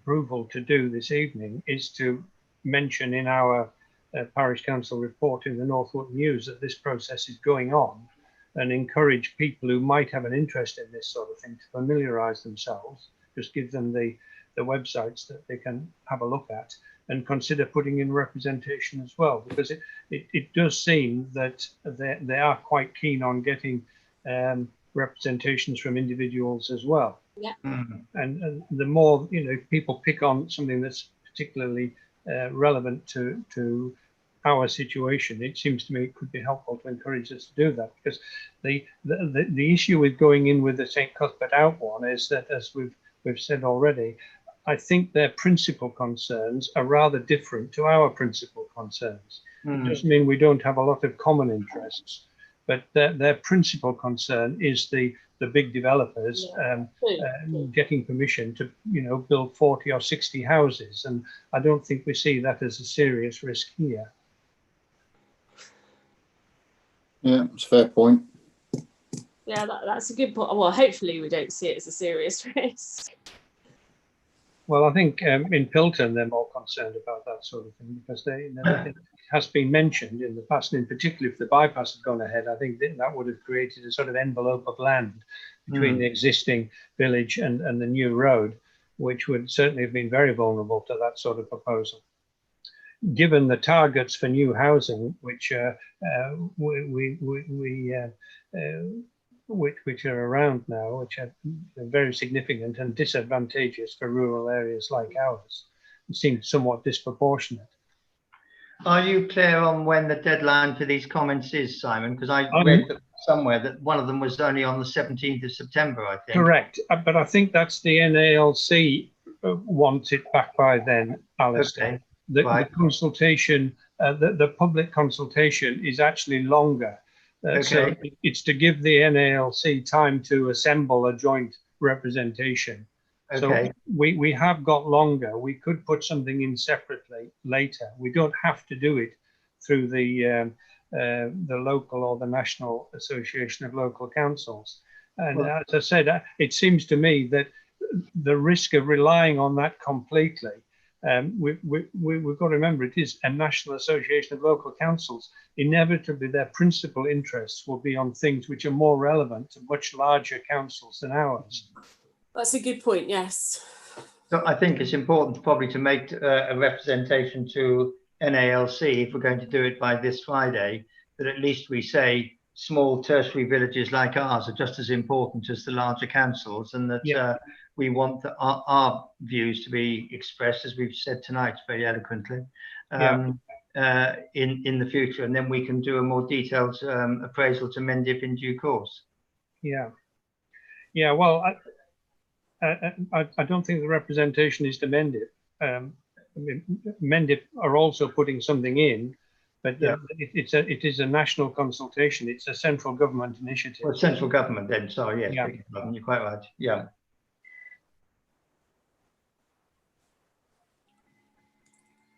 approval to do this evening is to mention in our Parish Council report in the North Wootton News that this process is going on, and encourage people who might have an interest in this sort of thing to familiarise themselves. Just give them the the websites that they can have a look at and consider putting in representation as well, because it does seem that they are quite keen on getting representations from individuals as well. Yeah. And the more, you know, people pick on something that's particularly relevant to our situation, it seems to me it could be helpful to encourage us to do that, because the issue with going in with the St. Cuthbert Out one is that, as we've said already, I think their principal concerns are rather different to our principal concerns. It doesn't mean we don't have a lot of common interests, but their principal concern is the big developers getting permission to, you know, build 40 or 60 houses, and I don't think we see that as a serious risk here. Yeah, it's a fair point. Yeah, that's a good point. Well, hopefully we don't see it as a serious risk. Well, I think in Pilton they're more concerned about that sort of thing, because it has been mentioned in the past, and in particular if the bypass had gone ahead, I think that would have created a sort of envelope of land between the existing village and the new road, which would certainly have been very vulnerable to that sort of proposal. Given the targets for new housing, which which are around now, which are very significant and disadvantageous for rural areas like ours, it seems somewhat disproportionate. Are you clear on when the deadline for these comments is, Simon? Because I read somewhere that one of them was only on the 17th of September, I think. Correct, but I think that's the NALC wants it back by then, Alistair. Okay. The consultation, the public consultation is actually longer. So it's to give the NALC time to assemble a joint representation. So we have got longer. We could put something in separately later. We don't have to do it through the local or the National Association of Local Councils. And as I said, it seems to me that the risk of relying on that completely, we've got to remember it is a National Association of Local Councils. Inevitably, their principal interests will be on things which are more relevant to much larger councils than ours. That's a good point, yes. So I think it's important probably to make a representation to NALC, if we're going to do it by this Friday, that at least we say small tertiary villages like ours are just as important as the larger councils, and that we want our views to be expressed, as we've said tonight very eloquently, in the future, and then we can do a more detailed appraisal to Mendip in due course. Well, I don't think the representation is to Mendip. I mean, Mendip are also putting something in, but it is a national consultation. It's a central government initiative. Well, central government then, sorry, yes, you're quite right,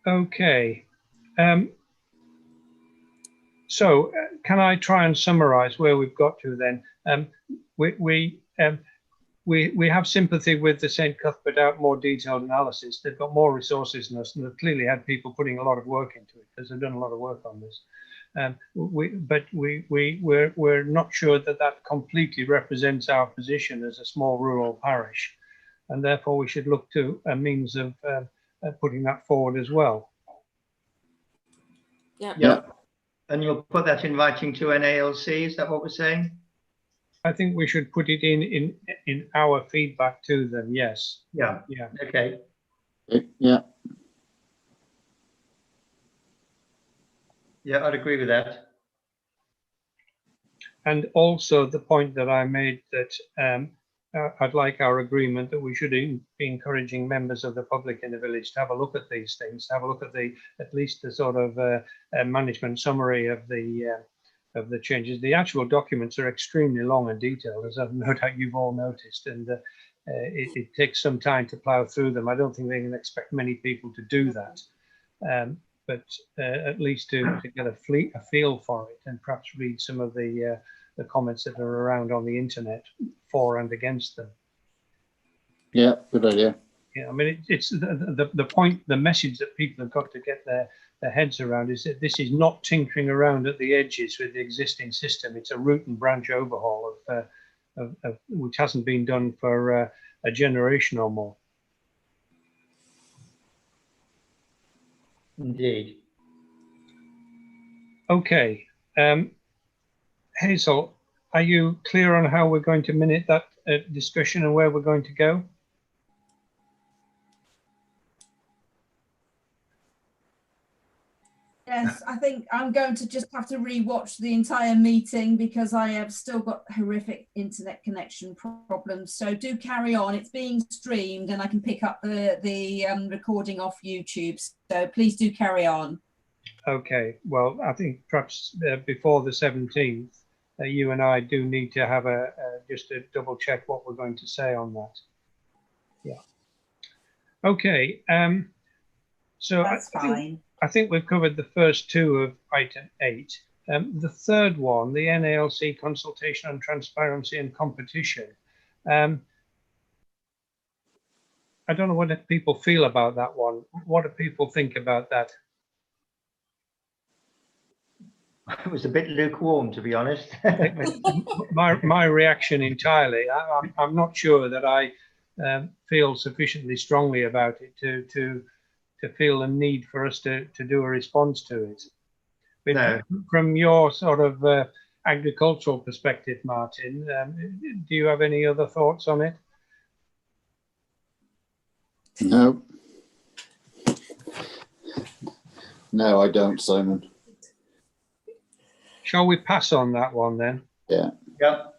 Okay. So can I try and summarize where we've got to then? We have sympathy with the St. Cuthbert Out more detailed analysis. They've got more resources than us, and they've clearly had people putting a lot of work into it, because they've done a lot of work on this. But we're not sure that completely represents our position as a small rural parish, and therefore we should look to a means of putting that forward as well. And you'll put that in writing to NALC, is that what we're saying? I think we should put it in our feedback to them, yes. Okay. I'd agree with that. And also the point that I made, that I'd like our agreement that we should be encouraging members of the public in the village to have a look at these things, have a look at at least the sort of management summary of the changes. The actual documents are extremely long and detailed, as I've no doubt you've all noticed, and it takes some time to plough through them. I don't think they can expect many people to do that, but at least to get a feel for it, and perhaps read some of the comments that are around on the internet for and against them. Yeah, good idea. I mean, it's the point, the message that people have got to get their heads around is that this is not tinkering around at the edges with the existing system. It's a root and branch overhaul of which hasn't been done for a generation or more. Indeed. Okay. Hazel, are you clear on how we're going to minute that discussion and where we're going to go? Yes, I think I'm going to just have to re-watch the entire meeting because I have still got horrific internet connection problems. So do carry on. It's being streamed and I can pick up the recording off YouTube. So please do carry on. Okay. Well, I think perhaps before the 17th, you and I do need to have just a double check what we're going to say on that. Yeah. Okay. So that's fine. I think we've covered the first two of item 8. The third one, the NALC consultation on transparency and competition. I don't know what people feel about that one. What do people think about that? It was a bit lukewarm, to be honest. my reaction entirely. I'm not sure that I feel sufficiently strongly about it to feel a need for us to do a response to it. But no. From your sort of agricultural perspective, Martin, do you have any other thoughts on it? No. No, I don't, Simon. Shall we pass on that one then? Yeah.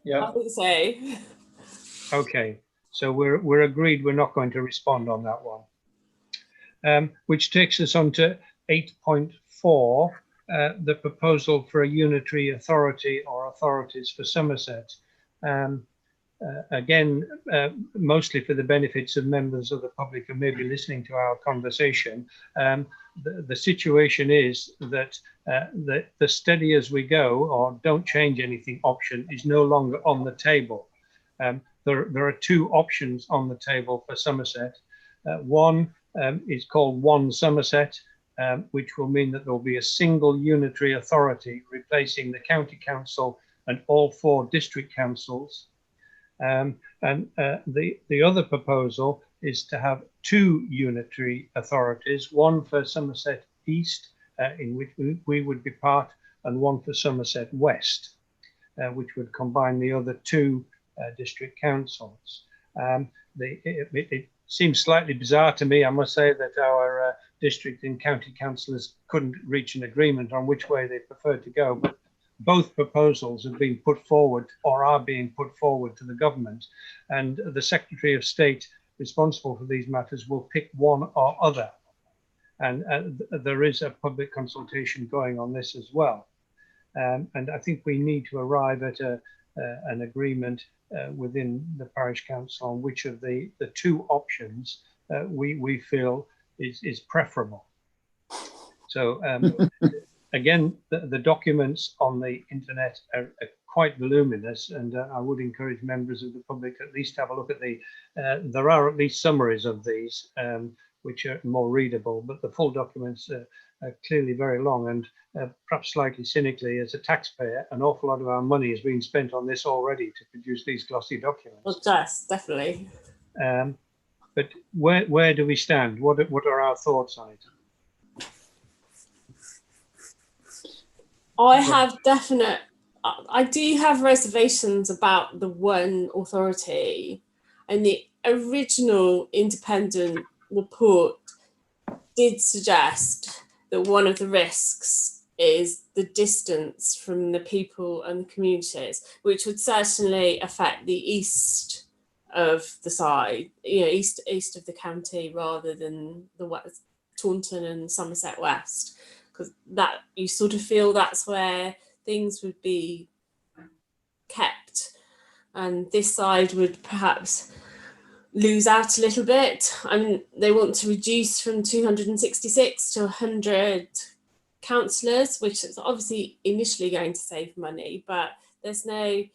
Yeah. I would say. Okay, so we're agreed we're not going to respond on that one. Which takes us on to 8.4, the proposal for a unitary authority or authorities for Somerset. Again, mostly for the benefits of members of the public who may be listening to our conversation. The situation is that the steady as we go or don't change anything option is no longer on the table. There are two options on the table for Somerset. One is called One Somerset, which will mean that there will be a single unitary authority replacing the county council and all 4 district councils. The other proposal is to have 2 unitary authorities, one for Somerset East, in which we would be part, and one for Somerset West, which would combine the other 2 district councils. It seems slightly bizarre to me, I must say, that our district and county councillors couldn't reach an agreement on which way they preferred to go, but both proposals have been put forward or are being put forward to the government, and the Secretary of State responsible for these matters will pick one or other. And there is a public consultation going on this as well. And I think we need to arrive at an agreement within the parish council on which of the 2 options we feel is preferable. So again, the documents on the internet are quite voluminous, and I would encourage members of the public at least have a look at there are at least summaries of these which are more readable, but the full documents are clearly very long, and perhaps slightly cynically, as a taxpayer, an awful lot of our money is being spent on this already to produce these glossy documents. Well, yes, definitely. But where do we stand? What are our thoughts on it? I do have reservations about the one authority, and the original independent report did suggest that one of the risks is the distance from the people and the communities, which would certainly affect the east of the side, east of the county rather than the west, Taunton and Somerset West, because that you sort of feel that's where things would be kept, and this side would perhaps lose out a little bit. I mean, they want to reduce from 266 to 100 councillors, which is obviously initially going to save money, but there's no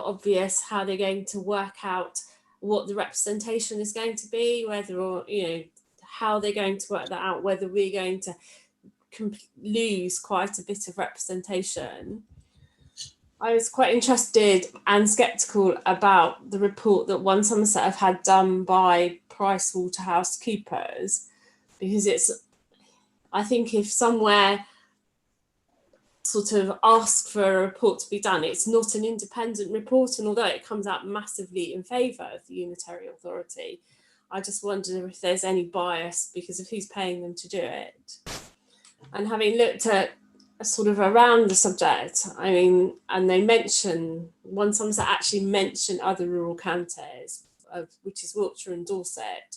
obvious how they're going to work out what the representation is going to be, whether or how they're going to work that out, whether we're going to lose quite a bit of representation. I was quite interested and sceptical about the report that One Somerset have had done by PricewaterhouseCoopers, because I think if somewhere sort of ask for a report to be done, it's not an independent report, and although it comes out massively in favour of the unitary authority, I just wonder if there's any bias because of who's paying them to do it. And having looked at sort of around the subject, I mean, and they mention, one Somerset actually mention other rural counties, which is Wiltshire and Dorset.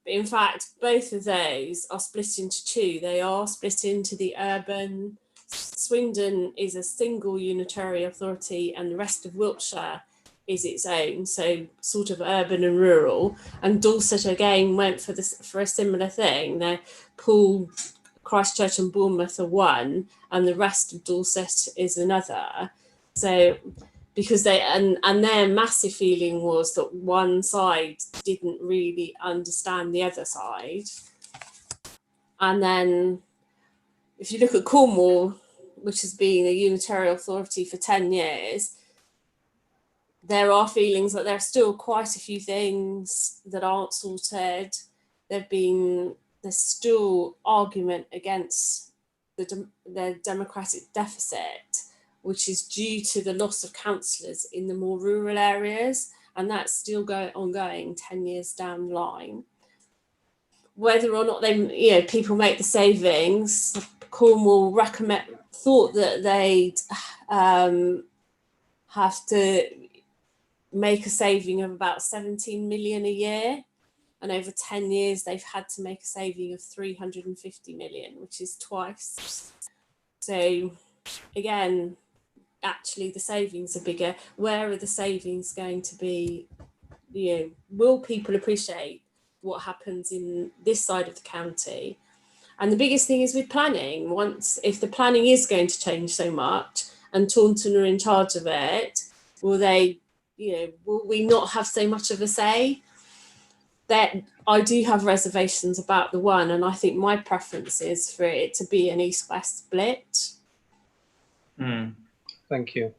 But in fact, both of those are split into two. They are split into the urban. Swindon is a single unitary authority, and the rest of Wiltshire is its own, so sort of urban and rural. And Dorset again went for a similar thing. They're Poole, Christchurch and Bournemouth are one, and the rest of Dorset is another. So because and their massive feeling was that one side didn't really understand the other side. And then if you look at Cornwall, which has been a unitary authority for 10 years, there are feelings that there are still quite a few things that aren't sorted. There's still argument against the democratic deficit, which is due to the loss of councillors in the more rural areas, and that's still ongoing 10 years down the line. Whether or not people make the savings, Cornwall thought that they'd have to make a saving of about 17 million a year, and over 10 years they've had to make a saving of 350 million, which is twice. So again, actually the savings are bigger. Where are the savings going to be? Will people appreciate what happens in this side of the county? And the biggest thing is with planning. If the planning is going to change so much and Taunton are in charge of it, will we not have so much of a say? That I do have reservations about the one, and I think my preference is for it to be an east-west split. Thank you.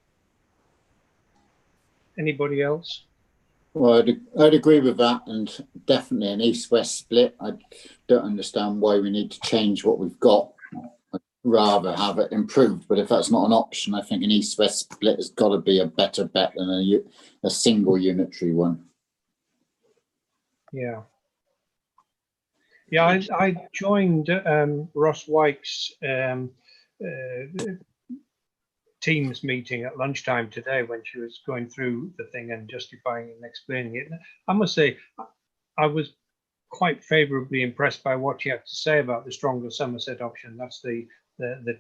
Anybody else? Well, I'd agree with that, and definitely an east-west split. I don't understand why we need to change what we've got. I'd rather have it improved, but if that's not an option, I think an east-west split has got to be a better bet than a single unitary one. Yeah. Yeah, I joined Ross Wyke's Teams meeting at lunchtime today when she was going through the thing and justifying and explaining it. I must say, I was quite favourably impressed by what she had to say about the stronger Somerset option. That's the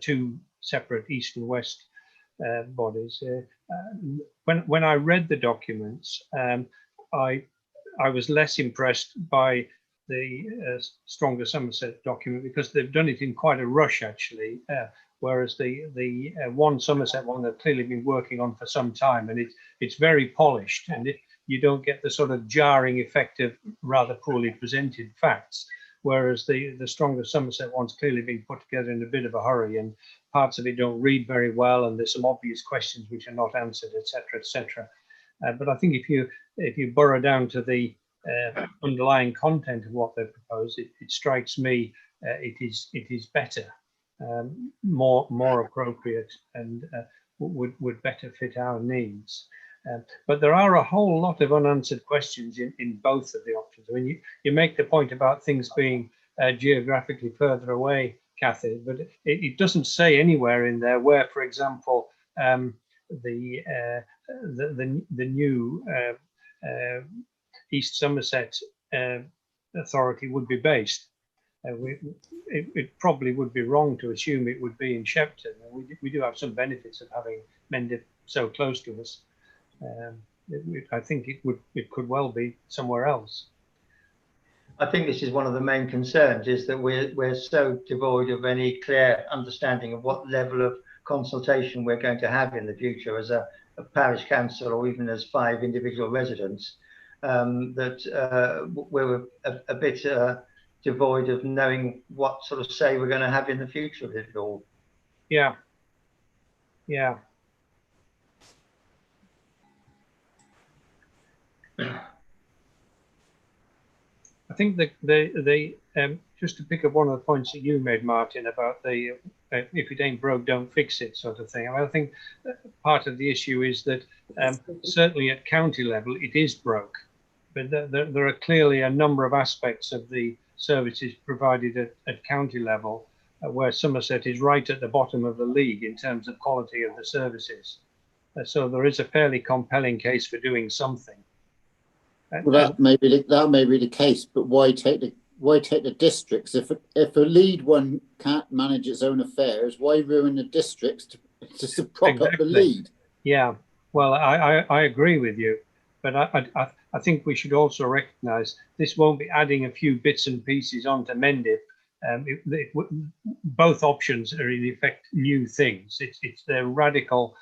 two separate east and west bodies. When I read the documents, I was less impressed by the stronger Somerset document because they've done it in quite a rush, actually. Whereas the one Somerset one they've clearly been working on for some time, and it's very polished, and you don't get the sort of jarring effect of rather poorly presented facts. Whereas the stronger Somerset one's clearly been put together in a bit of a hurry, and parts of it don't read very well, and there's some obvious questions which are not answered, etc., etc. But I think if you burrow down to the underlying content of what they've proposed, it strikes me it is better. More appropriate, and would better fit our needs. But there are a whole lot of unanswered questions in both of the options. I mean, you make the point about things being geographically further away, Kathy, but it doesn't say anywhere in there where, for example, the new East Somerset authority would be based. It probably would be wrong to assume it would be in Shepton. We do have some benefits of having Mendip so close to us. I think it could well be somewhere else. I think this is one of the main concerns, is that we're so devoid of any clear understanding of what level of consultation we're going to have in the future as a parish council, or even as 5 individual residents, that we're a bit devoid of knowing what sort of say we're going to have in the future of it all. Yeah. Yeah. I think the just to pick up one of the points that you made, Martin, about the if it ain't broke, don't fix it sort of thing. I mean, I think part of the issue is that certainly at county level, it is broke. But there are clearly a number of aspects of the services provided at county level where Somerset is right at the bottom of the league in terms of quality of the services. So there is a fairly compelling case for doing something. Well, that may be the case, but why take the districts? If a lead one can't manage its own affairs, why ruin the districts to prop up the lead? Yeah, well, I agree with you, but I think we should also recognise this won't be adding a few bits and pieces on to mend it. Both options are in effect new things. It's their radical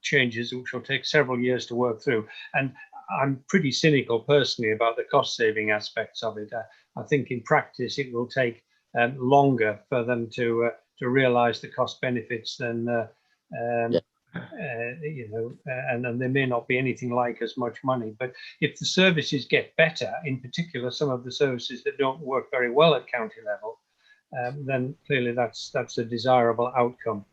changes which will take several years to work through. And I'm pretty cynical personally about the cost saving aspects of it. I think in practice it will take longer for them to realise the cost benefits than you know, and then there may not be anything like as much money. But if the services get better, in particular some of the services that don't work very well at county level, then clearly that's a desirable outcome.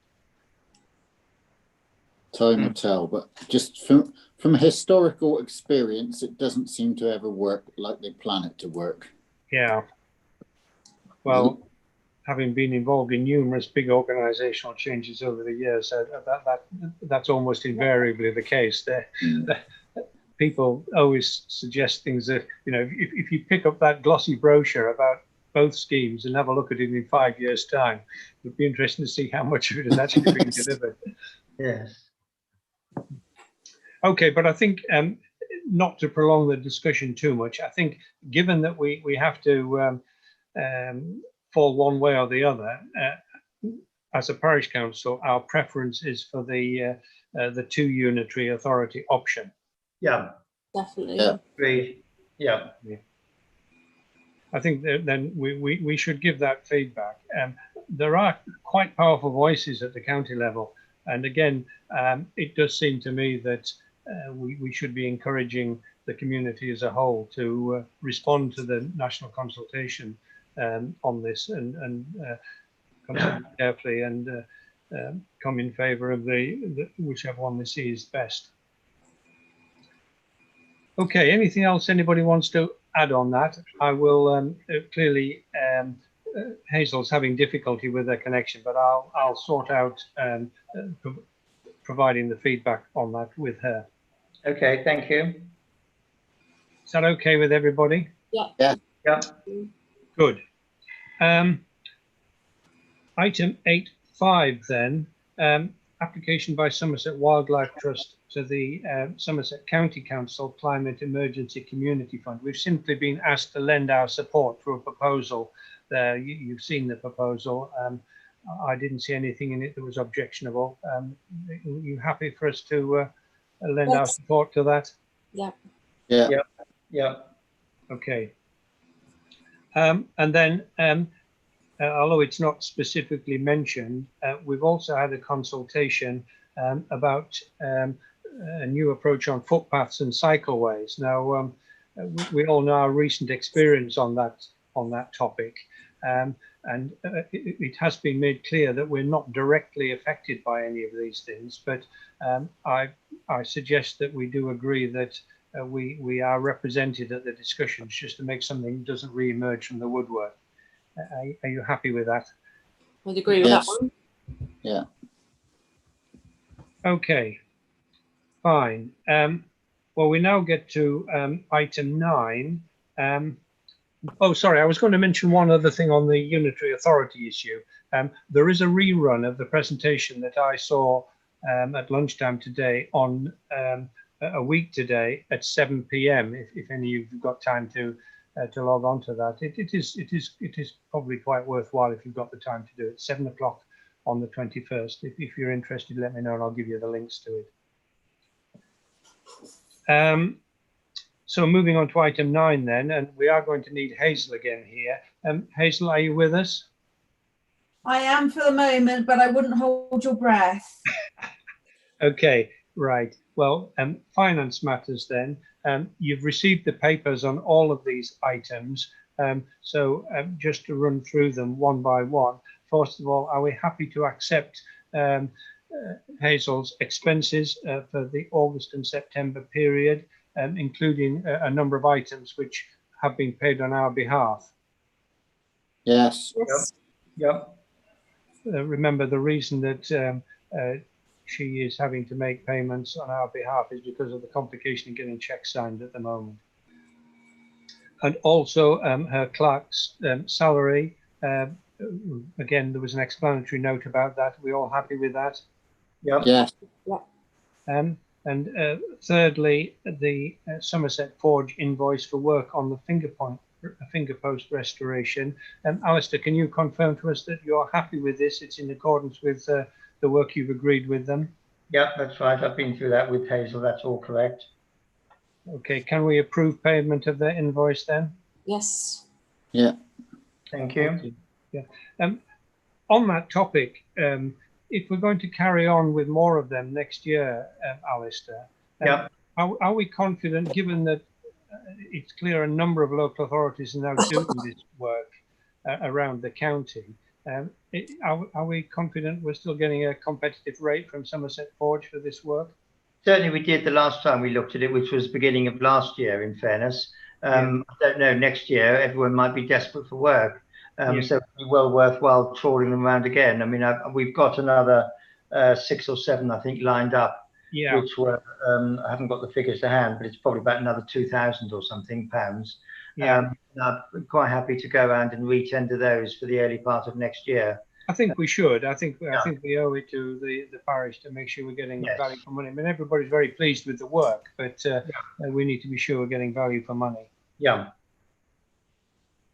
Time will tell, but just from historical experience, it doesn't seem to ever work like they plan it to work. Yeah. Well, having been involved in numerous big organisational changes over the years, that's almost invariably the case. People always suggest things that, you know, if you pick up that glossy brochure about both schemes and have a look at it in 5 years' time, it would be interesting to see how much of it has actually been delivered. Yes. Okay, but I think not to prolong the discussion too much, I think given that we have to fall one way or the other, as a parish council, our preference is for the 2 unitary authority option. Yeah. Definitely. Yeah. Agreed. Yeah. I think that then we should give that feedback. There are quite powerful voices at the county level. And again, it does seem to me that we should be encouraging the community as a whole to respond to the national consultation on this and consider carefully and come in favour of the whichever one they see is best. Okay, anything else anybody wants to add on that? I will clearly, Hazel's having difficulty with their connection, but I'll sort out providing the feedback on that with her. Okay, thank you. Is that okay with everybody? Yeah. Yeah. Good. Item 8.5 then, application by Somerset Wildlife Trust to the Somerset County Council Climate Emergency Community Fund. We've simply been asked to lend our support through a proposal there. You've seen the proposal. I didn't see anything in it that was objectionable. Are you happy for us to lend our support to that? Yeah. Yeah. Yeah. Yeah. Okay. And then, although it's not specifically mentioned, we've also had a consultation about a new approach on footpaths and cycleways. Now, we all know our recent experience on that topic, and it has been made clear that we're not directly affected by any of these things. But I suggest that we do agree that we are represented at the discussions just to make something doesn't re-emerge from the woodwork. Are you happy with that? I'd agree with that one. Yeah. Okay, fine. Well, we now get to item 9. Oh, sorry, I was going to mention one other thing on the unitary authority issue. There is a rerun of the presentation that I saw at lunchtime today on a week today at 7 p.m. If any of you've got time to log on to that, it is probably quite worthwhile if you've got the time to do it. 7 o'clock on the 21st. If you're interested, let me know and I'll give you the links to it. So moving on to item 9 then, and we are going to need Hazel again here. Hazel, are you with us? I am for the moment, but I wouldn't hold your breath. Okay, right. Well, finance matters then. You've received the papers on all of these items. Just to run through them one by one. First of all, are we happy to accept Hazel's expenses for the August and September period, including a number of items which have been paid on our behalf? Yes. Yes. Yep. Remember, the reason that she is having to make payments on our behalf is because of the complication in getting checks signed at the moment. And also her clerk's salary. Again, there was an explanatory note about that. Are we all happy with that? Yep. Yes. And thirdly, the Somerset Forge invoice for work on the finger post restoration. Alistair, can you confirm to us that you're happy with this? It's in accordance with the work you've agreed with them? Yep, that's right. I've been through that with Hazel. That's all correct. Okay, can we approve payment of their invoice then? Yes. Yeah. Thank you. Yeah. On that topic, if we're going to carry on with more of them next year, Alistair, Yep. are we confident, given that it's clear a number of local authorities are now doing this work around the county, are we confident we're still getting a competitive rate from Somerset Forge for this work? Certainly we did the last time we looked at it, which was beginning of last year, in fairness. I don't know, next year everyone might be desperate for work. So it'd be well worthwhile trawling them around again. I mean, we've got another 6 or 7, I think, lined up, which were, I haven't got the figures to hand, but it's probably about another 2,000 or something pounds. I'm quite happy to go around and re-tender those for the early part of next year. I think we should. I think we owe it to the parish to make sure we're getting value for money. I mean, everybody's very pleased with the work, but we need to be sure we're getting value for money. Yeah.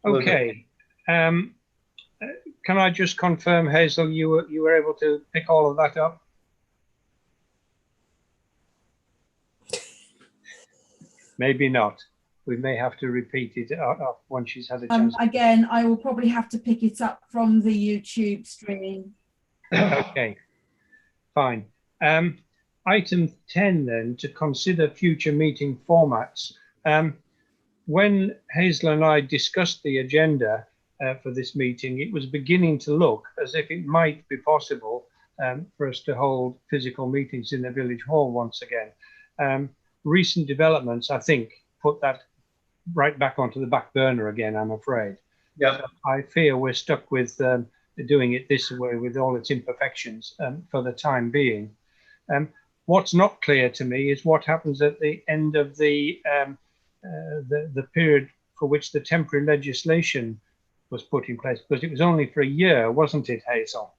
Okay. Can I just confirm, Hazel, you were able to pick all of that up? Maybe not. We may have to repeat it once she's had a chance. Again, I will probably have to pick it up from the YouTube stream. Okay, fine. Item 10 then, to consider future meeting formats. When Hazel and I discussed the agenda for this meeting, it was beginning to look as if it might be possible for us to hold physical meetings in the village hall once again. Recent developments, I think, put that right back onto the back burner again, I'm afraid. Yeah. So I fear we're stuck with doing it this way with all its imperfections for the time being. What's not clear to me is what happens at the end of the period for which the temporary legislation was put in place, because it was only for a year, wasn't it, Hazel?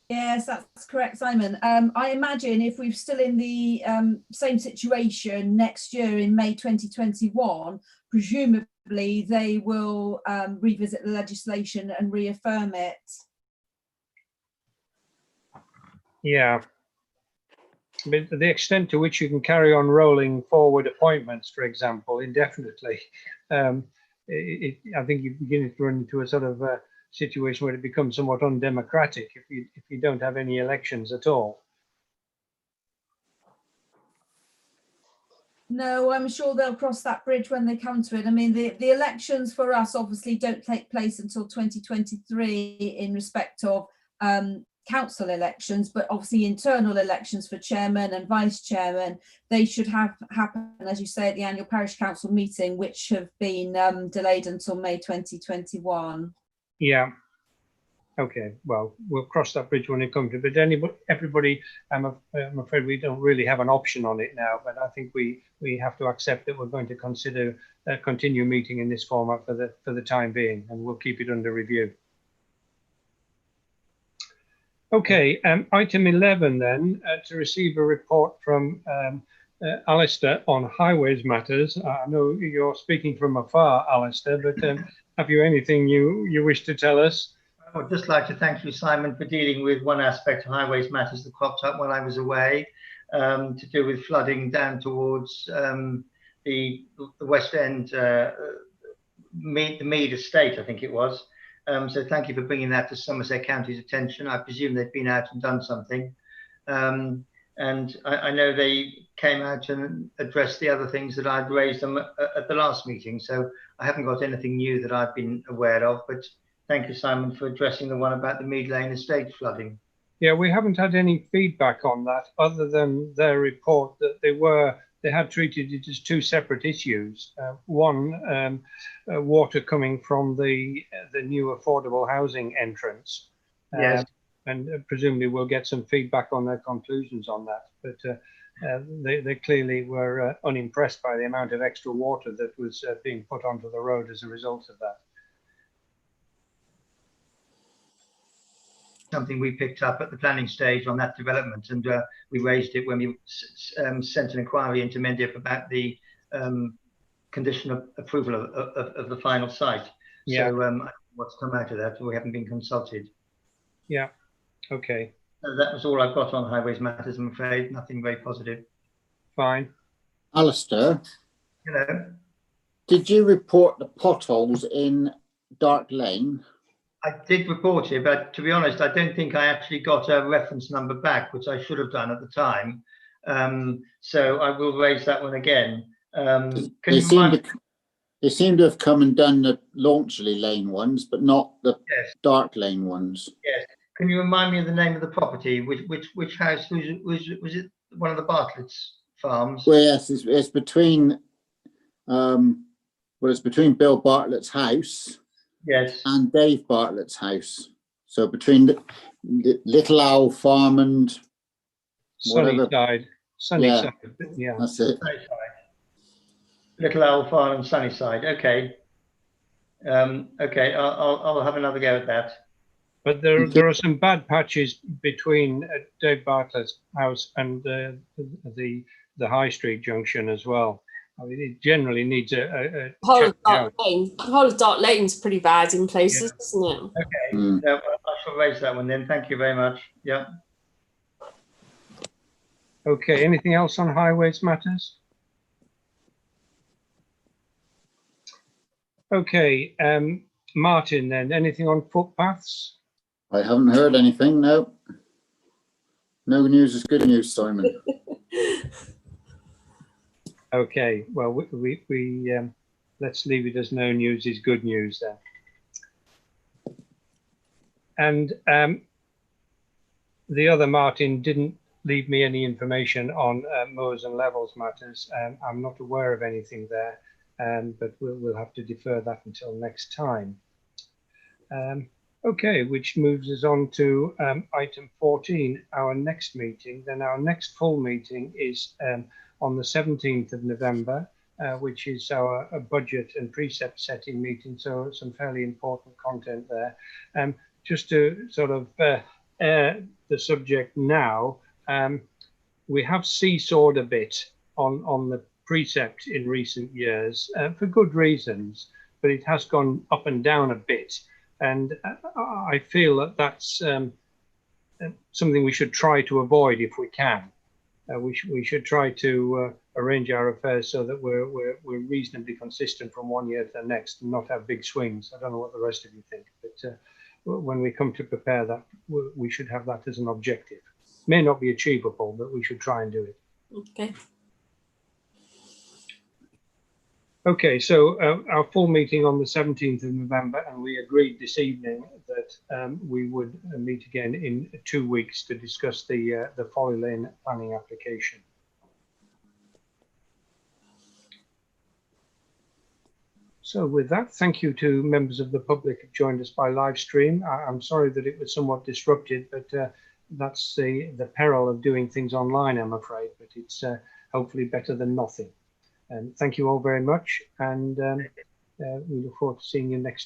Yes, that's correct, Simon. I imagine if we're still in the same situation next year in May 2021, presumably they will revisit the legislation and reaffirm it. Yeah. But the extent to which you can carry on rolling forward appointments, for example, indefinitely, I think you're beginning to run into a sort of situation where it becomes somewhat undemocratic if you don't have any elections at all. No, I'm sure they'll cross that bridge when they come to it. I mean, the elections for us obviously don't take place until 2023 in respect of council elections, but obviously internal elections for chairman and vice chairman, they should happen, as you say, at the annual parish council meeting, which have been delayed until May 2021. Yeah. Okay. Well, we'll cross that bridge when it comes to it. But everybody, I'm afraid we don't really have an option on it now. But I think we have to accept that we're going to consider continue meeting in this format for the time being, and we'll keep it under review. Okay. Item 11 then, to receive a report from Alistair on highways matters. I know you're speaking from afar, Alistair, but have you anything you wish to tell us? I would just like to thank you, Simon, for dealing with one aspect of highways matters that cropped up while I was away, to do with flooding down towards the West End, the Mead estate, I think it was. So thank you for bringing that to Somerset County's attention. I presume they've been out and done something. and I know they came out and addressed the other things that I'd raised them at the last meeting. So I haven't got anything new that I've been aware of, but thank you, Simon, for addressing the one about the Mead Lane estate flooding. Yeah, we haven't had any feedback on that other than their report that they had treated it as two separate issues. One, water coming from the new affordable housing entrance. Yes. And presumably we'll get some feedback on their conclusions on that. But they clearly were unimpressed by the amount of extra water that was being put onto the road as a result of that. Something we picked up at the planning stage on that development, and we raised it when we sent an inquiry into Mendiop about the condition of approval of the final site. Yeah. So what's come out of that? We haven't been consulted. Yeah. Okay. So that was all I've got on highways matters, I'm afraid. Nothing very positive. Fine. Alistair, Hello. did you report the potholes in Dark Lane? I did report it, but to be honest, I don't think I actually got a reference number back, which I should have done at the time. So I will raise that one again. They seem to have come and done the Launchley Lane ones, but not the Dark Lane ones. Yes. Can you remind me of the name of the property? Which house was it? One of the Bartlett's farms? Well, yes, it's between it's between Bill Bartlett's house, yes, and Dave Bartlett's house. So between the Little Owl Farm and Sunnyside. Sunnyside. Yeah, that's it. Sunnyside. Little Owl Farm and Sunnyside. Okay. Okay, I'll have another go at that. But there are some bad patches between Dave Bartlett's house and the High Street junction as well. I mean, it generally needs a whole of Dark Lane's pretty bad in places, isn't it? Okay, I shall raise that one then. Thank you very much. Yeah. Okay, anything else on highways matters? Okay, Martin, then, anything on footpaths? I haven't heard anything, no. No news is good news, Simon. Okay, well, we let's leave it as no news is good news then. And the other Martin didn't leave me any information on moors and levels matters. I'm not aware of anything there, but we'll have to defer that until next time. Okay, which moves us on to item 14, our next meeting. Then our next full meeting is on the 17th of November, which is our budget and precept setting meeting. So some fairly important content there. Just to sort of air the subject now, we have seesawed a bit on the precept in recent years for good reasons, but it has gone up and down a bit. And I feel that that's something we should try to avoid if we can. We should try to arrange our affairs so that we're reasonably consistent from one year to the next and not have big swings. I don't know what the rest of you think, but when we come to prepare that, we should have that as an objective. May not be achievable, but we should try and do it. Okay. Okay, so our full meeting on the 17th of November, and we agreed this evening that we would meet again in 2 weeks to discuss the Folly Lane planning application. So with that, thank you to members of the public who joined us by live stream. I'm sorry that it was somewhat disrupted, but that's the peril of doing things online, I'm afraid, but it's hopefully better than nothing. Thank you all very much, and we look forward to seeing you next time.